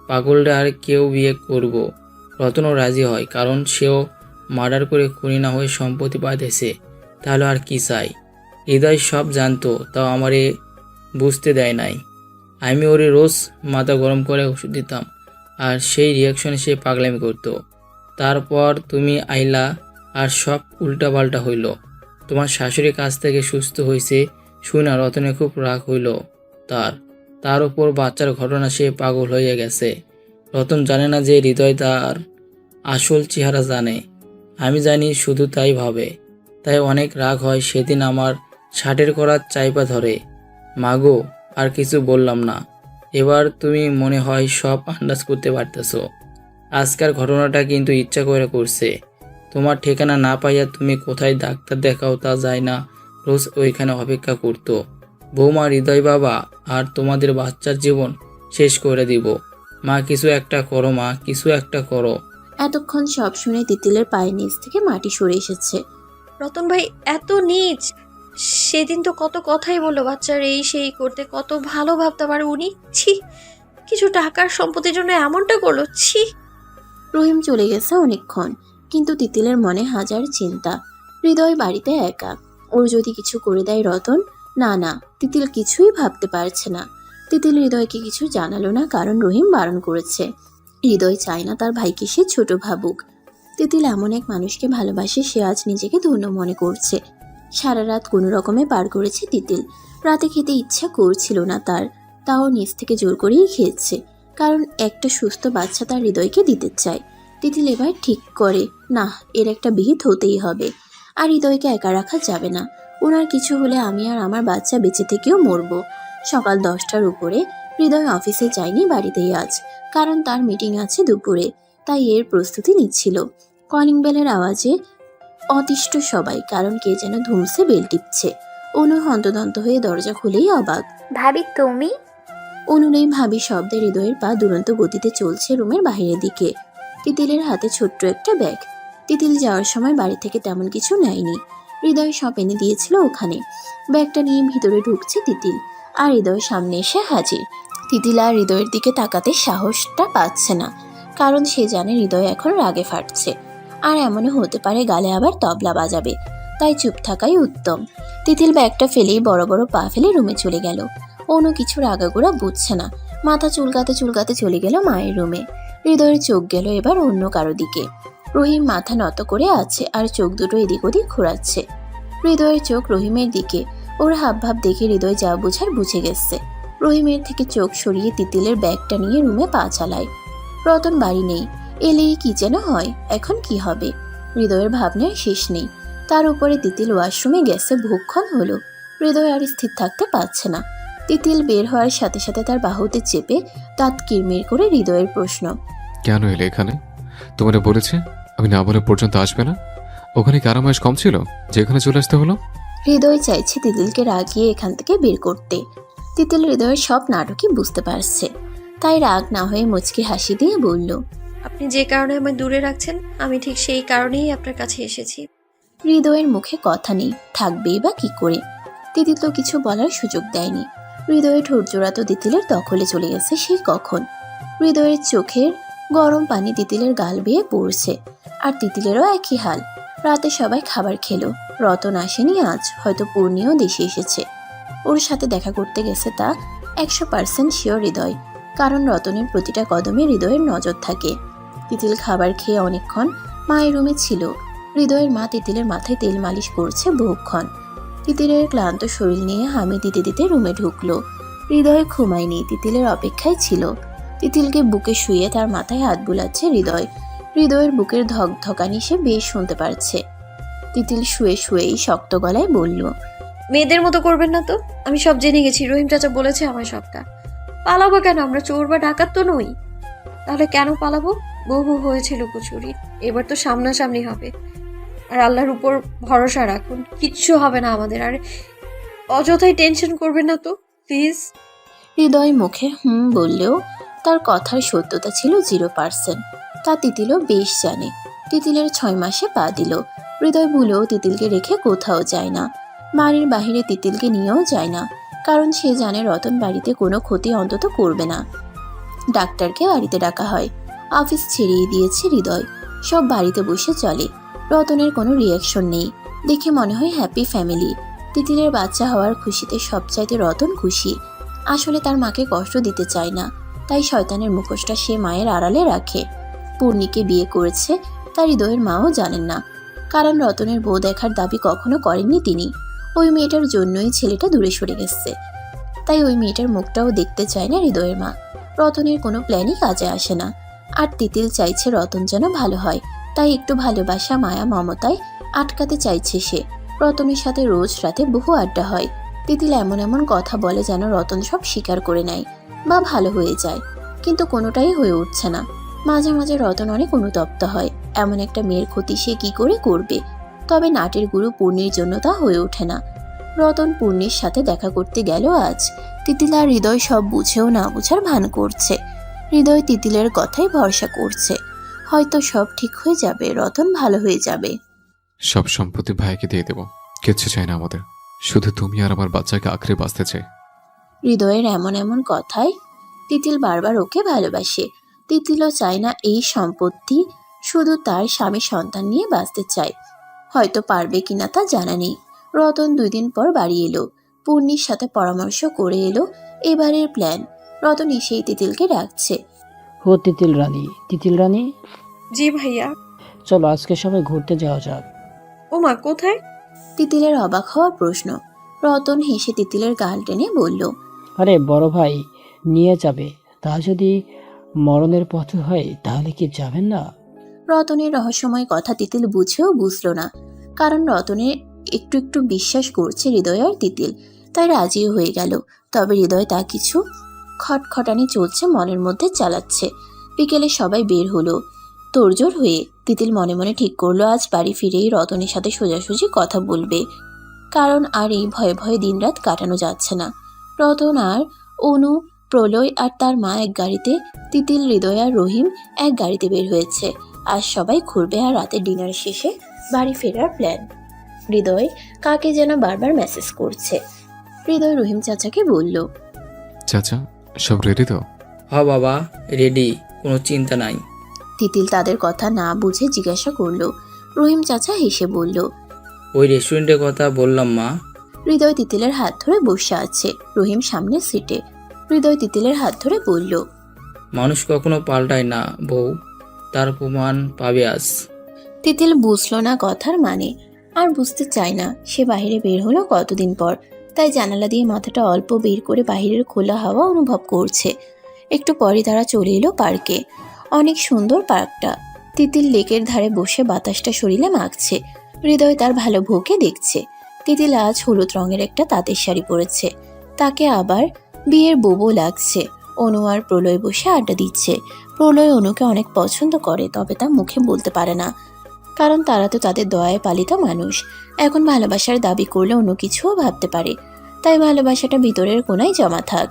পাগলরা আর কেউ বিয়ে করব। রতনও রাজি হয়, কারণ সেও মার্ডার করে খুনি না হয়ে সম্পত্তি পাইতেছে। তাহলে আর কি চাই? হৃদয় সব জানতো, তাও আমারে বুঝতে দেয় নাই। আমি ওরে রোজ মাথা গরম করে ওষুধ দিতাম, আর সেই রিয়াকশনে সে পাগলামি করতো। তারপর তুমি আইলা আর সব উল্টাপাল্টা হইল। তোমার শাশুড়ির কাছ থেকে সুস্থ হয়েছে শুনে রতনে খুব রাগ হইল। তার উপর বাচ্চার ঘটনা সে পাগল হয়ে গেছে। রতন জানে না যে হৃদয় তার আসল চেহারা জানে। আমি জানি, শুধু তাই ভাবে। তাই অনেক রাগ হয়। সেদিন আমার শার্টের করার চাইপা ধরে। মাগো, আর কিছু বললাম না। এবার তুমি মনে হয় সব আন্দাজ করতে পারতেছো। আজকের ঘটনাটা কিন্তু ইচ্ছা করে করছে। তোমার ঠিকানা না পাইয়া তুমি কোথায় ডাক্তার দেখাও তা যায় না, রোজ ওইখানে অপেক্ষা করতো। বৌমা, হৃদয় বাবা আর তোমাদের বাচ্চার জীবন শেষ করে দিব। মা কিছু একটা করো, মা কিছু একটা করো। এতক্ষণ সব শুনে তিতিলের পায়ের নিচ থেকে মাটি সরে এসেছে। রতন ভাই এত নীচ! সেদিন তো কত কথাই বললো বাচ্চার এই সেই করতে, কত ভালো ভাবতাম, আর উনি ছি, কিছু টাকার সম্পত্তির জন্য এমনটা করলো, ছি। রহিম চলে গেছে অনেকক্ষণ, কিন্তু তিতিলের মনে হাজার চিন্তা। হৃদয় বাড়িতে একা, ওর যদি কিছু করে দেয় রতন, না না, তিতিল কিছুই ভাবতে পারছে না। তিতিল হৃদয়কে কিছু জানালো না, কারণ রহিম বারণ করেছে। হৃদয় চায় না তার ভাইকে সে ছোট ভাবুক। তিতিল এমন এক মানুষকে ভালোবাসে, সে আজ নিজেকে ধন্য মনে করছে। সারা রাত কোনো রকমে পার করেছে তিতিল। রাতে খেতে ইচ্ছা করছিল না তার, তাও নিজ থেকে জোর করেই খেয়েছে, কারণ একটা সুস্থ বাচ্চা তার হৃদয়কে দিতে চায়। তিতিল এবার ঠিক করে, না, এর একটা বিহিত হতেই হবে, আর হৃদয়কে একা রাখা যাবে না। ওনার কিছু হলে আমি আর আমার বাচ্চা বেঁচে থেকেও মরবো। সকাল 10টার উপরে হৃদয় অফিসে যায়নি, বাড়িতেই আজ, কারণ তার মিটিং আছে দুপুরে, তাই এর প্রস্তুতি নিচ্ছিল। কলিং বেলের আওয়াজে অতিষ্ঠ সবাই, কারণ কে যেন ধুমসে বেল টিপছে। অনু হন্তদন্ত হয়ে দরজা খুলেই অবাক। ভাবি তুমি? অনুর এই ভাবি শব্দে হৃদয়ের পা দুরন্ত গতিতে চলছে রুমের বাইরের দিকে। তিতিলের হাতে ছোট্ট একটা ব্যাগ। তিতিল যাওয়ার সময় বাড়ি থেকে তেমন কিছু নেয়নি, হৃদয় সব এনে দিয়েছিল ওখানে। ব্যাগটা নিয়ে ভিতরে ঢুকছে তিতিল, আর হৃদয় সামনে এসে হাজির। তিতিল আর হৃদয়ের দিকে তাকাতে সাহসটা পাচ্ছে না, কারণ সে জানে হৃদয় এখন রাগে ফাটছে, আর এমনও হতে পারে গালে আবার তবলা বাজাবে, তাই চুপ থাকাই উত্তম। তিতিল ব্যাগটা ফেলেই বড় বড় পা ফেলে রুমে চলে গেল। অনু কিছুর আগাগোড়া বুঝছে না, মাথা চুলকাতে চুলকাতে চলে গেল মায়ের রুমে। হৃদয়ের চোখ গেল এবার অন্য কারো দিকে। রহিম মাথা নত করে আছে, আর চোখ দুটো এদিক ওদিক ঘোরাচ্ছে। হৃদয়ের চোখ রহিমের দিকে, ওর হাবভাব দেখে হৃদয় যা বুঝার বুঝে গেছে। রহিমের থেকে চোখ সরিয়ে তিতিলের ব্যাগটা নিয়ে রুমে পা চালায়। রতন বাড়ি নেই, এলেই কি যেন হয়, এখন কি হবে? হৃদয়ের ভাবনার শেষ নেই। তার উপরে তিতিল ওয়াশরুমে গেছে, বহুক্ষণ হলো। হৃদয় আর স্থির থাকতে পারছে না। তিতিল বের হওয়ার সাথে সাথে তার বাহুতে চেপে দাঁত কিরমির করে হৃদয়ের প্রশ্ন, কেন এলে এখানে? তোমারে বলেছে আমি না বলে পর্যন্ত আসবে না? ওখানে কি আরামায়েশ কম ছিল যে এখানে চলে আসতে হলো? হৃদয় চাইছে তিতিলকে রাগিয়ে এখান থেকে বের করতে। তিতিল হৃদয়ের সব নাটকই বুঝতে পারছে, তাই রাগ না হয়ে মুচকি হাসি দিয়ে বলল, আপনি যে কারণে আমায় দূরে রাখছেন, আমি ঠিক সেই কারণেই আপনার কাছে এসেছি। হৃদয়ের মুখে কথা নেই, থাকবেই বা কি করে? তিতিল তো কিছু বলার সুযোগ দেয়নি। হৃদয়ের ঠোঁট জোড়া তো তিতিলের দখলে চলে গেছে সেই কখন। হৃদয়ের চোখের গরম পানি তিতিলের গাল বেয়ে পড়ছে, আর তিতিলেরও একই হাল। রাতে সবাই খাবার খেলো। রতন আসেনি আজ, হয়তো পূর্ণিও দেশে এসেছে। ওর সাথে দেখা করতে গেছে তা 100% শিওর হৃদয়, কারণ রতনের প্রতিটা কদমে হৃদয়ের নজর থাকে। তিতিল খাবার খেয়ে অনেকক্ষণ মায়ের রুমে ছিল। হৃদয়ের মা তিতিলের মাথায় তেল মালিশ করছে বহুক্ষণ। তিতিলের ক্লান্ত শরীর নিয়ে হামি দিতে দিতে রুমে ঢুকলো। হৃদয় ঘুমায়নি, তিতিলের অপেক্ষায় ছিল। তিতিলকে বুকে শুয়ে তার মাথায় হাত বুলাচ্ছে হৃদয়। হৃদয়ের বুকের ধকধকানি সে বেশ শুনতে পারছে। তিতিল শুয়ে শুয়েই শক্ত গলায় বলল, মেয়েদের মতো করবেন না তো, আমি সব জেনে গেছি, রহিম চাচা বলেছে আমায় সবটা। পালাবো কেন? আমরা চোর বা ডাকাত তো নই। তাহলে কেন পালাবো? বহু হয়েছে লুকোচুরি, এবার তো সামনাসামনি হবে। আর আল্লাহর উপর ভরসা রাখুন, কিচ্ছু হবে না আমাদের। আর অযথাই টেনশন করবেন না তো প্লিজ। হৃদয় মুখে বললেও তার কথার সত্যতা ছিল 0%। তা তিতিলও বেশ জানে। তিতিলের 6 মাসে পা দিল। হৃদয় ভুলেও তিতিলকে রেখে কোথাও যায় না, বাড়ির বাহিরে তিতিলকে নিয়েও যায় না, কারণ সে জানে রতন বাড়িতে কোনো ক্ষতি অন্তত করবে না। ডাক্তারকে বাড়িতে ডাকা হয়। অফিস ছেড়েই দিয়েছে হৃদয়, সব বাড়িতে বসে চলে। রতনের কোনো রিয়াকশন নেই, দেখে মনে হয় হ্যাপি ফ্যামিলি। তিতিলের বাচ্চা হওয়ার খুশিতে সবচাইতে রতন খুশি। আসলে তার মাকে কষ্ট দিতে চায় না, তাই শয়তানের মুখোশটা সে মায়ের আড়ালে রাখে। পূর্ণিকে বিয়ে করেছে তার হৃদয়ের মাও জানেন না, কারণ রতনের বউ দেখার দাবি কখনো করেননি তিনি। ওই মেয়েটার জন্যই ছেলেটা দূরে সরে গেছে, তাই ওই মেয়েটার মুখটাও দেখতে চায় না হৃদয়ের মা। রতনের কোনো প্ল্যানই কাজে আসে না, আর তিতিল চাইছে রতন যেন ভালো হয়, তাই একটু ভালোবাসা মায়া মমতায় আটকাতে চাইছে সে। রতনের সাথে রোজ রাতে বহু আড্ডা হয়। তিতিল এমন এমন কথা বলে যেন রতন সব স্বীকার করে নেয় বা ভালো হয়ে যায়, কিন্তু কোনোটাই হয়ে উঠছে না। মাঝে মাঝে রতন অনেক অনুতপ্ত হয়, এমন একটা মেয়ের ক্ষতি সে কি করে করবে। তবে নাটের গুরু পূর্ণির জন্য তা হয়ে ওঠে না। রতন পূর্ণির সাথে দেখা করতে গেল আজ। তিতিল আর হৃদয় সব বুঝেও না বুঝার ভান করছে। হৃদয় তিতিলের কথাই ভরসা করছে, হয়তো সব ঠিক হয়ে যাবে, রতন ভালো হয়ে যাবে। সব সম্পত্তি ভাইকে দিয়ে দেবো, কিচ্ছু চাই না আমাদের, শুধু তুমি আর আমার বাচ্চাকে আঁকড়ে বাঁচতে চাই। হৃদয়ের এমন এমন কথায় তিতিল বারবার ওকে ভালোবাসে। তিতিলও চায় না এই সম্পত্তি, শুধু তার স্বামী সন্তান নিয়ে বাঁচতে চায়। হয়তো পারবে কিনা তা জানা নেই। রতন 2 দিন পর বাড়ি এলো। পূর্ণির সাথে পরামর্শ করে এলো এবারের প্ল্যান। রতন এসেই তিতিলকে ডাকছে। ও তিতিল রানী, তিতিল রানী, জি ভাইয়া। চলো আজকে সবাই ঘুরতে যাওয়া যাক। ওমা, কোথায়? তিতিলের অবাক হওয়া প্রশ্ন। রতন হেসে তিতিলের গাল টেনে বলল, আরে বড় ভাই নিয়ে যাবে, তা যদি মরণের পথ হয় তাহলে কি যাবেন না? রতনের রহস্যময় কথা তিতিল বুঝেও বুঝলো না, কারণ রতনের একটু একটু বিশ্বাস করছে হৃদয় আর তিতিল, তাই রাজিও হয়ে গেল। তবে হৃদয় তা কিছু খটখটানি চলছে মনের মধ্যে চালাচ্ছে। বিকেলে সবাই বের হলো তোড়জোড় হয়ে। তিতিল মনে মনে ঠিক করলো আজ বাড়ি ফিরেই রতনের সাথে সোজাসুজি কথা বলবে, কারণ আর এই ভয়ে ভয়ে দিনরাত কাটানো যাচ্ছে না। রতন আর অনু, প্রলয় আর তার মা এক গাড়িতে, তিতিল, হৃদয় আর রহিম এক গাড়িতে বের হয়েছে। আজ সবাই ঘুরবে আর রাতের ডিনার শেষে বাড়ি ফেরার প্ল্যান। হৃদয় কাকে যেন বারবার মেসেজ করছে। হৃদয় রহিম চাচাকে বলল, চাচা সব রেডি তো? হ বাবা, রেডি, কোনো চিন্তা নাই। তিতিল তাদের কথা না বুঝে জিজ্ঞাসা করলো। রহিম চাচা হেসে বলল, ওই রেস্টুরেন্টের কথা বললাম মা। হৃদয় তিতিলের হাত ধরে বসে আছে, রহিম সামনে সিটে। হৃদয় তিতিলের হাত ধরে বলল, মানুষ কখনো পাল্টায় না বউ, তার প্রমাণ পাবে আজ। তিতিল বুঝলো না কথার মানে, আর বুঝতে চায় না। সে বাইরে বের হলো কতদিন পর, তাই জানালা দিয়ে মাথাটা অল্প বের করে বাইরের খোলা হাওয়া অনুভব করছে। একটু পরে তারা চলে এলো পার্কে। অনেক সুন্দর পার্কটা। তিতিল লেকের ধারে বসে বাতাসটা শরীরে মাখছে। হৃদয় তার ভালো বউকে দেখছে। তিতিল আজ হলুদ রঙের একটা তাঁতের শাড়ি পরেছে, তাকে আবার বিয়ের বউ লাগছে। অনু আর প্রলয় বসে আড্ডা দিচ্ছে। প্রলয় অনুকে অনেক পছন্দ করে, তবে তা মুখে বলতে পারে না, কারণ তারা তো তাদের দয়ায় পালিত মানুষ। এখন ভালোবাসার দাবি করলে অন্য কিছুও ভাবতে পারে, তাই ভালোবাসাটা ভিতরের কোনায় জমা থাক,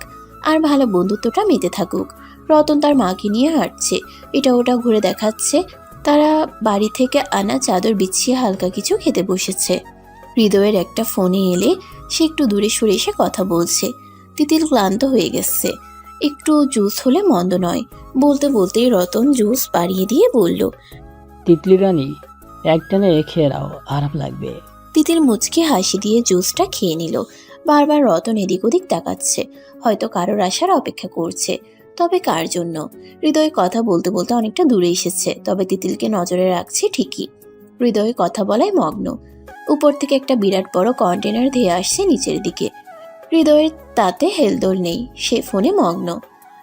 আর ভালো বন্ধুত্বটা মেতে থাকুক। রতন তার মাকে নিয়ে হাঁটছে, এটা ওটা ঘুরে দেখাচ্ছে। তারা বাড়ি থেকে আনা চাদর বিছিয়ে হালকা কিছু খেতে বসেছে। হৃদয়ের একটা ফোনে এলে সে একটু দূরে সরে এসে কথা বলছে। তিতিল ক্লান্ত হয়ে গেছে, একটু জুস হলে মন্দ নয়। বলতে বলতেই রতন জুস বাড়িয়ে দিয়ে বলল, তিতলি রানী, একটানে খেয়ে নাও, আরাম লাগবে। তিতিল মুচকি হাসি দিয়ে জুসটা খেয়ে নিল। বারবার রতন এদিক ওদিক তাকাচ্ছে, হয়তো কারোর আসার অপেক্ষা করছে। তবে কার জন্য? হৃদয় কথা বলতে বলতে অনেকটা দূরে এসেছে, তবে তিতিলকে নজরে রাখছে ঠিকই। হৃদয় কথা বলায় মগ্ন। উপর থেকে একটা বিরাট বড় কন্টেনার ধেয়ে আসছে নিচের দিকে। হৃদয়ের তাতে হেলদোল নেই, সে ফোনে মগ্ন।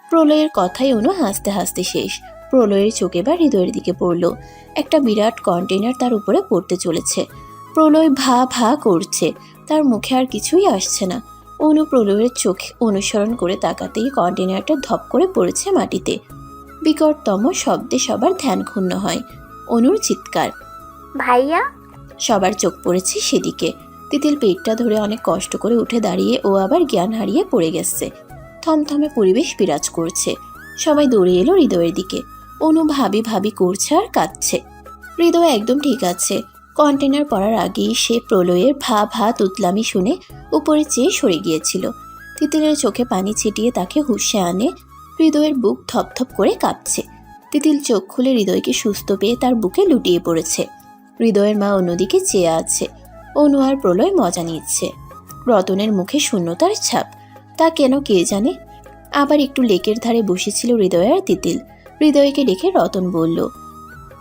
প্রলয়ের কথাই অনু হাসতে হাসতে শেষ। প্রলয়ের চোখ এবার হৃদয়ের দিকে পড়ল। একটা বিরাট কন্টেনার তার উপরে পড়তে চলেছে। প্রলয় ভা ভা করছে, তার মুখে আর কিছুই আসছে না। অনু প্রলয়ের চোখ অনুসরণ করে তাকাতেই কন্টেনারটা ধপ করে পড়েছে মাটিতে। বিকটতম শব্দে সবার ধ্যান ক্ষুণ্ণ হয়। অনুর চিৎকার, ভাইয়া। সবার চোখ পড়েছে সেদিকে। তিতিল পেটটা ধরে অনেক কষ্ট করে উঠে দাঁড়িয়ে ও আবার জ্ঞান হারিয়ে পড়ে গেছে। থমথমে পরিবেশ বিরাজ করছে। সবাই দৌড়ে এলো হৃদয়ের দিকে। অনু ভাবি ভাবি করছে আর কাঁদছে। হৃদয় একদম ঠিক আছে। কন্টেনার পড়ার আগেই সে প্রলয়ের ভা ভা তুতলামি শুনে উপরে চেয়ে সরে গিয়েছিল। তিতিলের চোখে পানি ছিটিয়ে তাকে হুঁশে আনে। হৃদয়ের বুক থপথপ করে কাঁপছে। তিতিল চোখ খুলে হৃদয়কে সুস্থ পেয়ে তার বুকে লুটিয়ে পড়েছে। হৃদয়ের মা অন্যদিকে চেয়ে আছে। অনু আর প্রলয় মজা নিচ্ছে। রতনের মুখে শূন্যতার ছাপ, তা কেন কে জানে। আবার একটু লেকের ধারে বসেছিল হৃদয় আর তিতিল। হৃদয়কে ডেকে রতন বলল,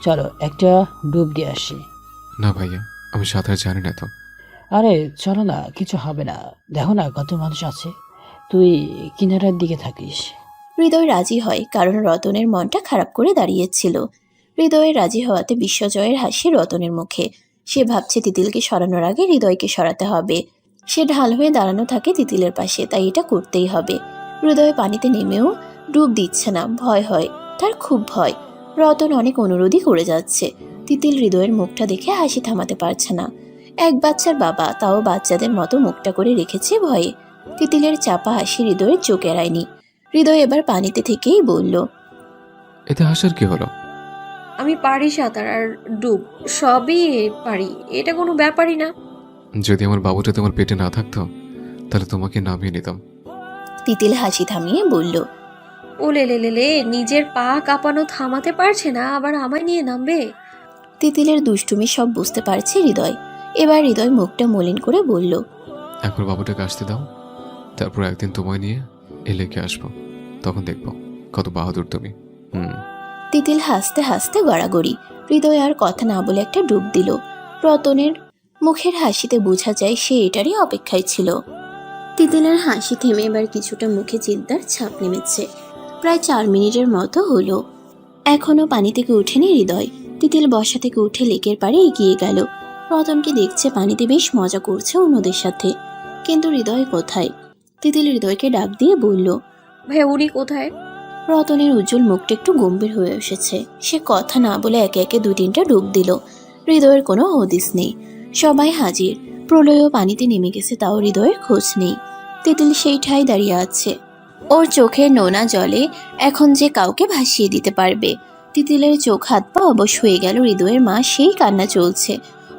চলো একটা ডুব দিয়ে আসি। না ভাইয়া, আমি সাঁতার জানি না তো। আরে চলো না, কিছু হবে না, দেখো না কত মানুষ আছে, তুই কিনারার দিকে থাকিস। হৃদয় রাজি হয়, কারণ রতনের মনটা খারাপ করে দাঁড়িয়েছিল। হৃদয়ের রাজি হওয়াতে বিশ্বজয়ের হাসি রতনের মুখে। সে ভাবছে তিতিলকে সরানোর আগে হৃদয়কে সরাতে হবে। সে ঢাল হয়ে দাঁড়ানো থাকে তিতিলের পাশে, তাই এটা করতেই হবে। হৃদয় পানিতে নেমেও ডুব দিচ্ছে না, ভয় হয়, তার খুব ভয়। রতন অনেক অনুরোধই করে যাচ্ছে। তিতিল হৃদয়ের মুখটা দেখে হাসি থামাতে পারছে না। এক বাচ্চার বাবা, তাও বাচ্চাদের মতো মুখটা করে রেখেছে ভয়ে। তিতিলের চাপা হাসি হৃদয়ের চোখ এড়ায়নি। হৃদয় এবার পানিতে থেকেই বলল, এতে হাসার কি হলো? আমি পারি সাঁতার আর ডুব, সবই পারি, এটা কোনো ব্যাপারই না। যদি আমার বাবুটা তোমার পেটে না থাকতো তাহলে তোমাকে নামিয়ে নিতাম। তিতিল হাসি থামিয়ে বলল, ও লে লে লে লে, নিজের পা কাঁপানো থামাতে পারছে না, আবার আমায় নিয়ে নামবে? তিতিলের দুষ্টুমি সব বুঝতে পারছে হৃদয়। এবার হৃদয় মুখটা মলিন করে বলল, এখন বাবুটাকে আসতে দাও, তারপর একদিন তোমায় নিয়ে এ লেকে আসবো, তখন দেখবো কত বাহাদুর তুমি। তিতিল হাসতে হাসতে গড়াগড়ি। হৃদয় আর কথা না বলে একটা ডুব দিল। রতনের মুখের হাসিতে বোঝা যায় সে এটারই অপেক্ষায় ছিল। তিতিলের হাসি থেমে এবার কিছুটা মুখে চিন্তার ছাপ নেমেছে। প্রায় 4 মিনিটের মতো হলো, এখনো পানি থেকে ওঠেনি হৃদয়। তিতিল বসা থেকে উঠে লেকের পাড়ে এগিয়ে গেল। রতনকে দেখছে পানিতে বেশ মজা করছে অন্যদের সাথে, কিন্তু হৃদয় কোথায়? তিতিল হৃদয়কে ডাক দিয়ে বলল, ভাইয়া উনি কোথায়? রতনের উজ্জ্বল মুখটা একটু গম্ভীর হয়ে এসেছে। সে কথা না বলে একে একে 2-3টা ডুব দিল। হৃদয়ের কোনো হদিস নেই। সবাই হাজির, প্রলয়ও পানিতে নেমে গেছে, তাও হৃদয়ের খোঁজ নেই। তিতিল সেই ঠাই দাঁড়িয়ে আছে। ওর চোখের নোনা জলে এখন যে কাউকে ভাসিয়ে দিতে পারবে। তিতিলের চোখ হাত পা অবশ হয়ে গেল। হৃদয়ের মা সেই কান্না চলছে।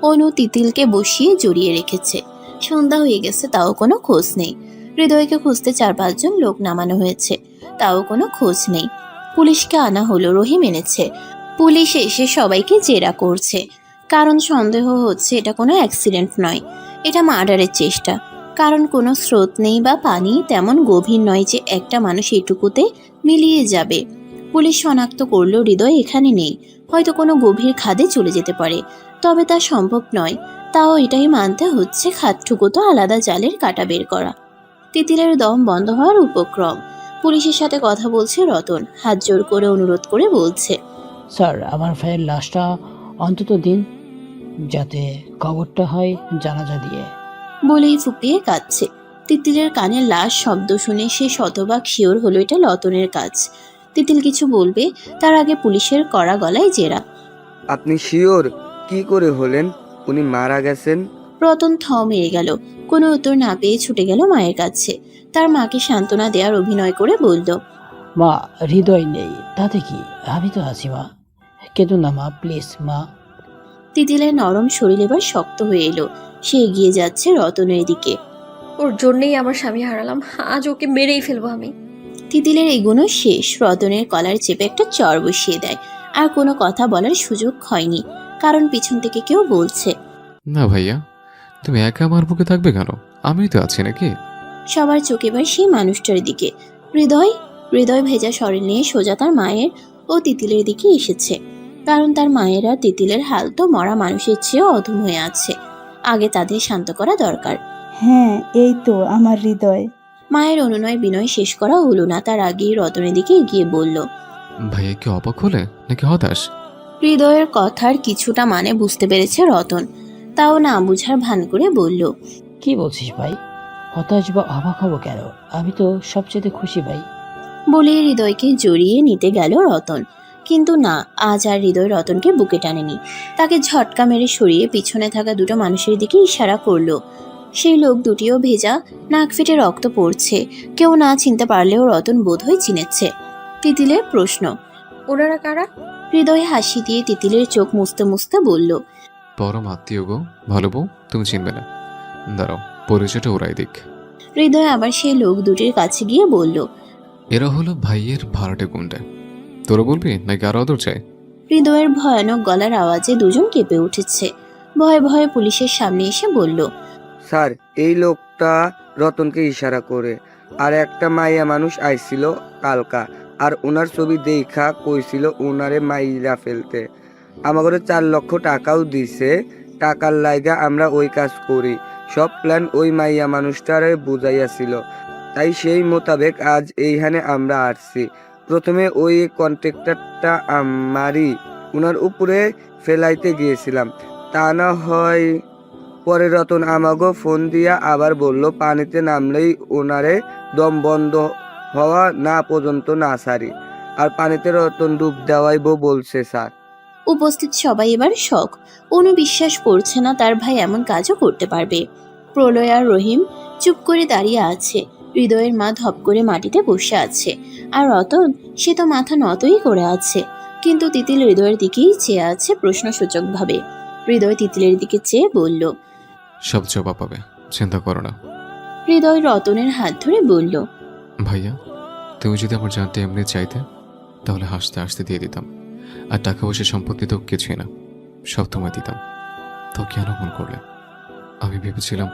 অনু তিতিলকে বসিয়ে জড়িয়ে রেখেছে। সন্ধ্যা হয়ে গেছে, তাও কোনো খোঁজ নেই। হৃদয়কে খুঁজতে 4-5 জন লোক নামানো হয়েছে, তাও কোনো খোঁজ নেই। পুলিশকে আনা হলো, রহিম এনেছে। পুলিশ এসে সবাইকে জেরা করছে, কারণ সন্দেহ হচ্ছে এটা কোনো অ্যাক্সিডেন্ট নয়, এটা মার্ডারের চেষ্টা। কারণ কোনো স্রোত নেই বা পানি তেমন গভীর নয় যে একটা মানুষ এটুকুতে মিলিয়ে যাবে। পুলিশ শনাক্ত করলো হৃদয় এখানে নেই, হয়তো কোনো গভীর খাদে চলে যেতে পারে, তবে তা সম্ভব নয়। তাও এটাই মানতে হচ্ছে, খাদটুকু তো আলাদা জালের কাটা বের করা। তিতিলের দম বন্ধ হওয়ার উপক্রম। পুলিশের সাথে কথা বলছে রতন, হাত জোর করে অনুরোধ করে বলছে, স্যার আমার ভাইয়ের লাশটা অন্তত দিন, যাতে কবরটা হয় জানাজা দিয়ে। বলেই ফুপিয়ে কাঁদছে। তিতিলের কানে লাশ শব্দ শুনে সে শতভাগ শিওর হলো এটা রতনের কাজ। তিতিল কিছু বলবে তার আগে পুলিশের কড়া গলায় জেরা। আপনি শিওর? কি করে হলেন উনি মারা গেছেন? রতন মেরে গেল। কোনো উত্তর না পেয়ে ছুটে গেল মায়ের কাছে। তার মাকে সান্ত্বনা দেওয়ার অভিনয় করে বলল, মা, হৃদয় নেই তাতে কি, আমি তো আছি মা, কেঁদো না মা, প্লিজ মা। তিতিলের নরম শরীর এবার শক্ত হয়ে এলো। সে এগিয়ে যাচ্ছে রতনের দিকে। ওর জন্যই আমার স্বামী হারালাম, আজ ওকে মেরেই ফেলবো আমি। তিতিলের এগুলো শেষ। রতনের কলার চেপে একটা চড় বসিয়ে দেয়। আর কোনো কথা বলার সুযোগ হয়নি, কারণ পিছন থেকে কেউ বলছে, না ভাইয়া, তুমি একা আমার বুকে থাকবে কেন? আমি তো আছি নাকি? সবার চোখ এবার সেই মানুষটার দিকে। হৃদয় হৃদয় ভেজা শরীর নিয়ে সোজা তার মায়ের ও তিতিলের দিকে এসেছে, কারণ তার মায়ের আর তিতিলের হাল তো মরা মানুষের চেয়েও অধম হয়ে আছে। আগে তাদের শান্ত করা দরকার। হ্যাঁ, এই তো আমার হৃদয়। মায়ের অনুনয় বিনয় শেষ করা হলো না, তার আগেই রতনের দিকে এগিয়ে বলল, ভাইয়া কি অবাক হলে নাকি হতাশ? হৃদয়ের কথার কিছুটা মানে বুঝতে পেরেছে রতন, তাও না বুঝার ভান করে বলল, কি বলছিস ভাই? হতাশ বা অবাক হবো কেন? আমি তো সবচেয়ে খুশি ভাই। বলে হৃদয়কে জড়িয়ে নিতে গেল রতন। কিন্তু না, আজ আর হৃদয় রতনকে বুকে টানেনি। তাকে ঝটকা মেরে সরিয়ে পিছনে থাকা 2টো মানুষের দিকে ইশারা করলো। সেই লোক দুটিও ভেজা, নাক ফেটে রক্ত পড়ছে। কেউ না চিনতে পারলেও রতন বোধহয় চিনেছে। তিতিলের প্রশ্ন, ওনারা কারা? হৃদয় হাসি দিয়ে তিতিলের চোখ মুছতে মুছতে বলল, পরম আত্মীয় গো, ভালো বউ, তুমি চিনবে না। দাঁড়াও, পরিচয়টা ওরাই দিক। হৃদয় আবার সেই লোক দুটির কাছে গিয়ে বলল, এরা হলো ভাইয়ের ভাড়াটে গুন্ডা। তোরা বলবি নাকি আরো আদর চাই? হৃদয়ের ভয়ানক গলার আওয়াজে 2জন কেঁপে উঠেছে। ভয়ে ভয়ে পুলিশের সামনে এসে বলল, স্যার, এই লোকটা রতনকে ইশারা করে। আর একটা মাইয়া মানুষ আইছিল কালকা, আর ওনার ছবি দেখা কইছিল ওনারে মাইরা ফেলতে। আমাকে 4 লক্ষ টাকাও দিছে। টাকার লাইগা আমরা ওই কাজ করি। সব প্ল্যান ওই মাইয়া মানুষটারে বুঝাইয়াছিল, তাই সেই মোতাবেক আজ এইখানে আমরা আসছি। প্রথমে ওই কন্ট্রাক্টরটা আমারই, ওনার উপরে ফেলাইতে গিয়েছিলাম, তা না হয়। পরে রতন আমাগো ফোন দিয়া আবার বলল পানিতে নামলেই ওনারে দম বন্ধ হওয়া না পর্যন্ত না সারি, আর পানিতে রতন ডুব দেওয়াইবো বলছে স্যার। উপস্থিত সবাই এবার শক। অনু বিশ্বাস করছে না তার ভাই এমন কাজও করতে পারবে। প্রলয় আর রহিম চুপ করে দাঁড়িয়ে আছে। হৃদয়ের মা ধপ করে মাটিতে বসে আছে, আর রতন সে তো মাথা নতই করে আছে। কিন্তু তিতিল হৃদয়ের দিকেই চেয়ে আছে প্রশ্নসূচকভাবে। হৃদয় তিতিলের দিকে চেয়ে বলল। সব জবাব পাবে, চিন্তা করো না। হৃদয় রতনের হাত ধরে বলল। ভাইয়া, তুমি যদি আমার জানটা এমনি চাইতে তাহলে হাসতে হাসতে দিয়ে দিতাম, আর টাকা পয়সা সম্পত্তি তো কিছুই না, সব তোমায় দিতাম। তো কেন মন করলে? আমি ভেবেছিলাম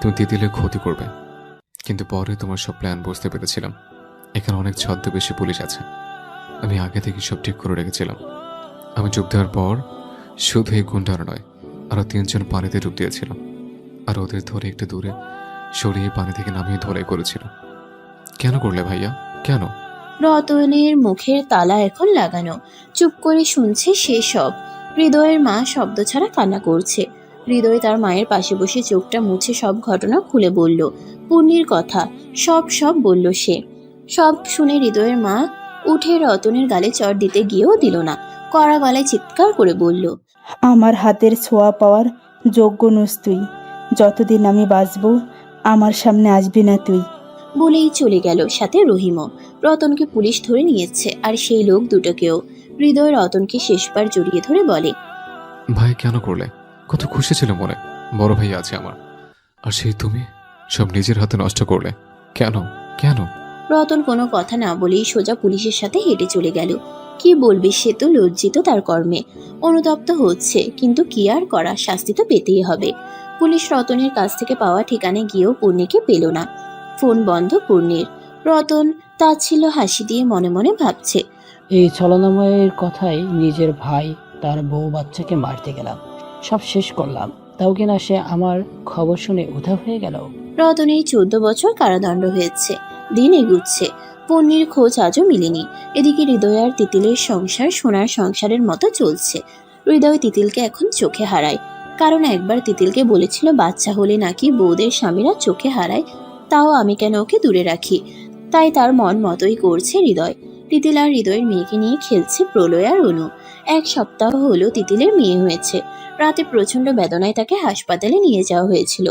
তুমি তিতিলের ক্ষতি করবে, কিন্তু পরে তোমার সব প্ল্যান বুঝতে পেরেছিলাম। এখানে অনেক ছদ্মবেশী পুলিশ আছে, আমি আগে থেকে সব ঠিক করে রেখেছিলাম। আমি যোগ দেওয়ার পর শুধু এই গুন্ডার নয়, আরও 3 জন পানিতে ডুব দিয়েছিল, আর ওদের ধরে একটু দূরে সরিয়ে পানি থেকে নামিয়ে ধরে করেছিল। কেন করলে ভাইয়া, কেন? রতনের মুখের তালা এখন লাগানো, চুপ করে শুনছে সে সব। হৃদয়ের মা শব্দ ছাড়া কান্না করছে। হৃদয় তার মায়ের পাশে বসে চোখটা মুছে সব ঘটনা খুলে বলল। পুণ্যির কথা সব বলল সে। সব শুনে হৃদয়ের মা উঠে রতনের গালে চড় দিতে গিয়েও দিল না, কড়া গলায় চিৎকার করে বলল। আমার হাতের ছোঁয়া পাওয়ার যোগ্য নস তুই। যতদিন আমি বাঁচব আমার সামনে আসবি না তুই। বলেই চলে গেল, সাথে রহিমও। রতনকে পুলিশ ধরে নিয়েছে, আর সেই লোক দুটোকেও। হৃদয় রতনকে শেষবার জড়িয়ে ধরে বলে। ভাই কেন করলে? কত খুশি ছিল মনে, বড় ভাই আছে আমার, আর সেই তুমি সব নিজের হাতে নষ্ট করলে। কেন কেন? রতন কোনো কথা না বলেই সোজা পুলিশের সাথে হেঁটে চলে গেল। কি বলবে, সে তো লজ্জিত তার কর্মে, অনুতপ্ত হচ্ছে, কিন্তু কি আর করা, শাস্তি তো পেতেই হবে। পুলিশ রতনের কাছ থেকে পাওয়া ঠিকানায় গিয়েও পূর্ণিকে পেল না। ফোন বন্ধ পূর্ণির। রতন তাচ্ছিল্য হাসি দিয়ে মনে মনে ভাবছে। এই ছলনাময়ের কথাই নিজের ভাই তার বউ বাচ্চাকে মারতে গেলাম, সব শেষ করলাম, তাও কিনা সে আমার খবর শুনে উধাও হয়ে গেল। রতনের 14 বছর কারাদণ্ড হয়েছে, দিন এগুচ্ছে, পূর্ণির খোঁজ আজও মিলেনি। এদিকে হৃদয় আর তিতিলের সংসার সোনার সংসারের মতো চলছে। হৃদয় তিতিলকে এখন চোখে হারায়, কারণ একবার তিতিলকে বলেছিল বাচ্চা হলে নাকি বউদের স্বামীরা চোখে হারায়, তাও আমি কেন ওকে দূরে রাখি। তাই তার মন মতোই করছে হৃদয়। তিতিল আর হৃদয়ের মেয়েকে নিয়ে খেলছে প্রলয় আর অনু। 1 সপ্তাহ হলো তিতিলের মেয়ে হয়েছে। রাতে প্রচন্ড বেদনায় তাকে হাসপাতালে নিয়ে যাওয়া হয়েছিল।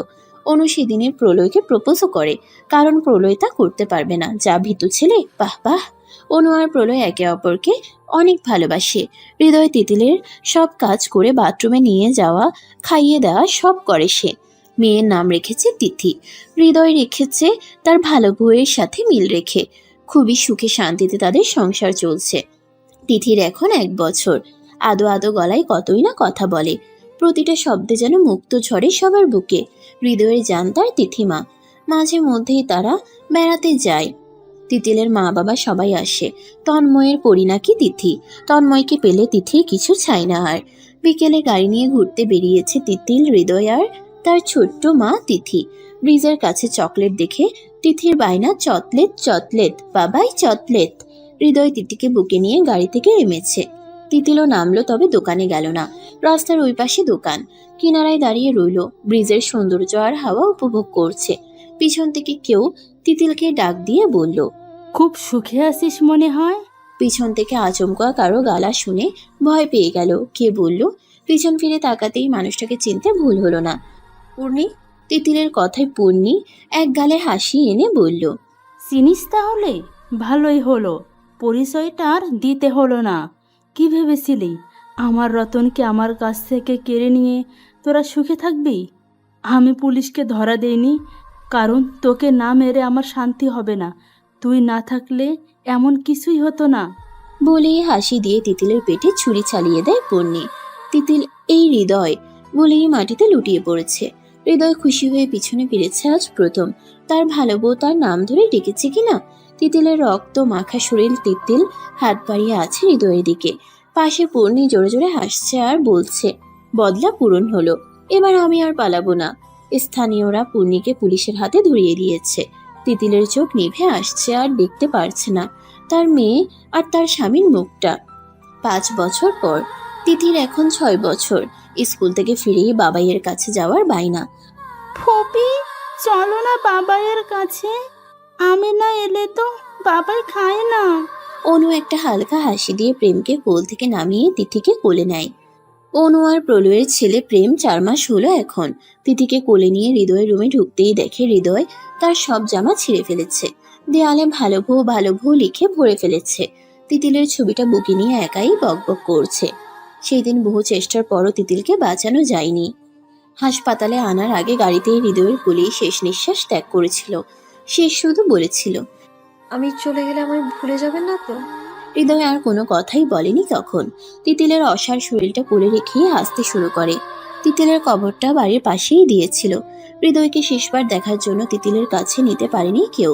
অনু সেদিনের প্রলয়কে প্রপোজও করে, কারণ প্রলয় তা করতে পারবে না, যা ভীতু ছেলে। বাহ বাহ, অনু আর প্রলয় একে অপরকে অনেক ভালোবাসে। হৃদয় তিতিলের সব কাজ করে বাথরুমে নিয়ে যাওয়া, খাইয়ে দেওয়া সব করে সে। মেয়ের নাম রেখেছে তিথি। হৃদয় রেখেছে তার ভালো বউয়ের সাথে মিল রেখে। খুবই সুখে শান্তিতে তাদের সংসার চলছে। তিথির এখন 1 বছর। আদো আদো গলায় কতই না কথা বলে, প্রতিটা শব্দে যেন মুক্ত ঝরে সবার বুকে। হৃদয়ের জান তার তিথিমা। মাঝে মধ্যেই তারা বেড়াতে যায়। তিতিলের মা বাবা সবাই আসে। তন্ময়ের পরিণাকি তিথি। তন্ময়কে পেলে তিথির কিছু চাই না আর। বিকেলে গাড়ি নিয়ে ঘুরতে বেরিয়েছে তিতিল, হৃদয় আর তার ছোট্ট মা তিথি। ব্রিজের কাছে চকলেট দেখে তিথির বায়না, চকলেট চকলেট বাবাই চকলেট। হৃদয় তিথিকে বুকে নিয়ে গাড়ি থেকে নেমেছে। তিতিলও নামলো, তবে দোকানে গেল না। রাস্তার ওই পাশে দোকান, কিনারায় দাঁড়িয়ে রইল, ব্রিজের সৌন্দর্য আর হাওয়া উপভোগ করছে। পিছন থেকে কেউ তিতিলকে ডাক দিয়ে বলল। খুব সুখে আছিস মনে হয়। পিছন থেকে আচমকা কারো গালা শুনে ভয় পেয়ে গেল। কে বলল? পিছন ফিরে তাকাতেই মানুষটাকে চিনতে ভুল হলো না। পূর্ণি। তিতিলের কথায় পূর্ণি এক গালে হাসি এনে বলল। চিনিস তাহলে? ভালোই হলো, পরিচয়টা আর দিতে হলো না। কি ভেবেছিলি আমার রতনকে আমার কাছ থেকে কেড়ে নিয়ে তোরা সুখে থাকবি? আমি পুলিশকে ধরা দেইনি, কারণ তোকে না মেরে আমার শান্তি হবে না। তুই না থাকলে এমন কিছুই হতো না। বলেই হাসি দিয়ে তিতিলের পেটে ছুরি চালিয়ে দেয় পূর্ণি। তিতিল এই হৃদয় বলেই মাটিতে লুটিয়ে পড়েছে। হৃদয় খুশি হয়ে পিছনে ফিরেছে আজ প্রথম। তার ভালো বউ তার নাম ধরে ডেকেছে কিনা। তিতিলের রক্ত মাখা শরীর। তিতিল হাত বাড়িয়ে আছে হৃদয়ের দিকে। পাশে পূর্ণি জোরে জোরে হাসছে আর বলছে, বদলা পূরণ হলো, এবার আমি আর পালাবো না। স্থানীয়রা পূর্ণিকে পুলিশের হাতে ধরিয়ে দিয়েছে। তিতিলের চোখ নিভে আসছে, আর দেখতে পারছে না তার মেয়ে আর তার স্বামীর মুখটা। 5 বছর পর। তিথির এখন 6 বছর। স্কুল থেকে ফিরেই বাবাইয়ের কাছে যাওয়ার বায়না। ফপি, চলো না বাবাইয়ের কাছে। আমি না এলে তো বাবাই খায় না। অনু একটা হালকা হাসি দিয়ে প্রেমকে কোল থেকে নামিয়ে তিথিকে কোলে নেয়। অনু আর প্রলয়ের ছেলে প্রেম 4 মাস হলো এখন। তিথিকে কোলে নিয়ে হৃদয়ের রুমে ঢুকতেই দেখে হৃদয় তার সব জামা ছিঁড়ে ফেলেছে, দেয়ালে ভালো বউ লিখে ভরে ফেলেছে। তিতিলের ছবিটা বুকে নিয়ে একাই বকবক করছে। সেই দিন বহু চেষ্টার পরও তিতিলকে বাঁচানো যায়নি। হাসপাতালে আনার আগে গাড়িতেই হৃদয়ের কোলেই শেষ নিঃশ্বাস ত্যাগ করেছিল। সে শুধু বলেছিল, আমি চলে গেলে আমায় ভুলে যাবেন না তো? হৃদয় আর কোনো কথাই বলেনি তখন। তিতিলের অসাড় শরীরটা কোলে রেখেই হাসতে শুরু করে। তিতিলের কবরটা বাড়ির পাশেই দিয়েছিল। হৃদয়কে শেষবার দেখার জন্য তিতিলের কাছে নিতে পারেনি কেউ।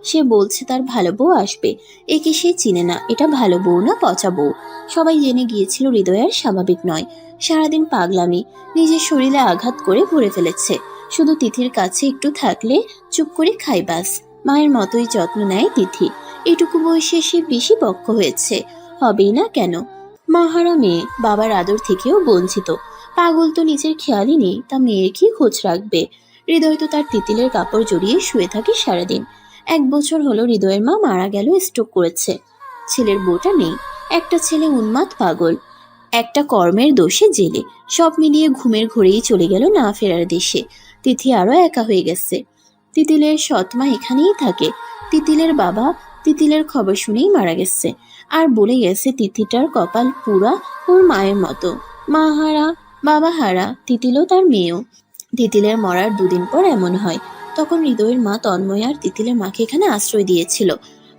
সে বলছে তার ভালো বউ আসবে, একে সে চিনে না, এটা ভালো বউ না পচা বউ। সবাই জেনে গিয়েছিল হৃদয় আর স্বাভাবিক নয়। সারাদিন পাগলামি, নিজের শরীরে আঘাত করে ভরে ফেলেছে। শুধু তিথির কাছে একটু থাকলে চুপ করে খাই বাস। মায়ের মতোই যত্ন নেয় তিথি। এটুকু বয়সে সে বেশি পক্ষ হয়েছে, হবেই না কেন? মাহারা মেয়ে, বাবার আদর থেকেও বঞ্চিত। পাগল তো নিজের খেয়ালই নেই, তা মেয়ের কি খোঁজ রাখবে? হৃদয় তো তার তিতিলের কাপড় জড়িয়ে শুয়ে থাকে সারাদিন। 1 বছর হলো হৃদয়ের মা মারা গেল, স্ট্রোক করেছে। ছেলের বউটা নেই, একটা ছেলে উন্মাদ পাগল, একটা কর্মের দোষে জেলে। সব মিলিয়ে ঘুমের ঘোরেই চলে গেল না ফেরার দেশে। তিথি আরো একা হয়ে গেছে। তিতিলের সৎমা এখানেই থাকে। তিতিলের বাবা তিতিলের খবর শুনেই মারা গেছে, আর বলে গেছে তিথিটার কপাল পুরা ওর মায়ের মতো। মা হারা, বাবা হারা, তিতিলও তার মেয়েও। তিতিলের মরার 2 দিন পর এমন হয়। তখন হৃদয়ের মা তন্ময় আর তিতিলের মাকে এখানে আশ্রয় দিয়েছিল।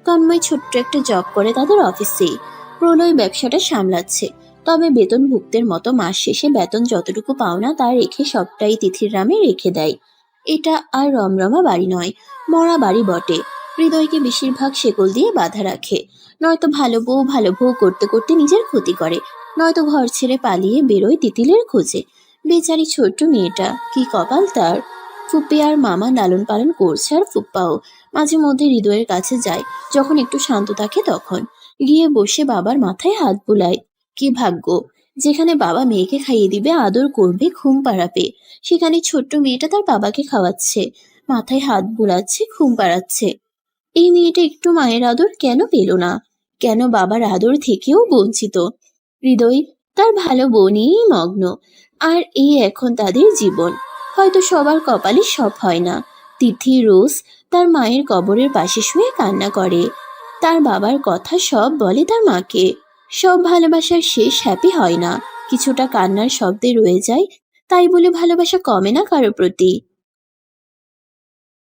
তন্ময় ছোট্ট একটা জব করে তাদের অফিসেই। প্রলয় ব্যবসাটা সামলাচ্ছে, তবে বেতনভুক্তের মতো মাস শেষে বেতন যতটুকু পাওনা তা রেখে সবটাই তিথির নামে রেখে দেয়। এটা আর রমরমা বাড়ি নয়, মরা বাড়ি বটে। হৃদয়কে বেশিরভাগ শেকল দিয়ে বাঁধা রাখে। নয়তো ভালো বউ করতে করতে নিজের ক্ষতি করে, নয়তো ঘর ছেড়ে পালিয়ে বেরোয় তিতিলের খোঁজে। বেচারি ছোট্ট মেয়েটা, কি কপাল তার। ফুপ্পি আর মামা লালন পালন করছে, আর ফুপ্পাও মাঝে মধ্যে হৃদয়ের কাছে যায় যখন একটু শান্ত থাকে, তখন গিয়ে বসে বাবার মাথায় হাত বুলায়। কি ভাগ্য, যেখানে বাবা মেয়েকে খাইয়ে দিবে, আদর করবে, ঘুম পাড়াবে, সেখানে ছোট্ট মেয়েটা তার বাবাকে খাওয়াচ্ছে, মাথায় হাত বুলাচ্ছে, ঘুম পাড়াচ্ছে। এই মেয়েটা একটু মায়ের আদর কেন পেল না? কেন বাবার আদর থেকেও বঞ্চিত? হৃদয় তার ভালো বউ নিয়েই মগ্ন, আর এই এখন তাদের জীবন। হয়তো সবার কপালে সব হয় না। তিথি রোজ তার মায়ের কবরের পাশে শুয়ে কান্না করে, তার বাবার কথা সব বলে তার মাকে। সব ভালোবাসার শেষ হ্যাপি হয় না, কিছুটা কান্নার শব্দে রয়ে যায়। তাই বলে ভালোবাসা কমে না কারো প্রতি।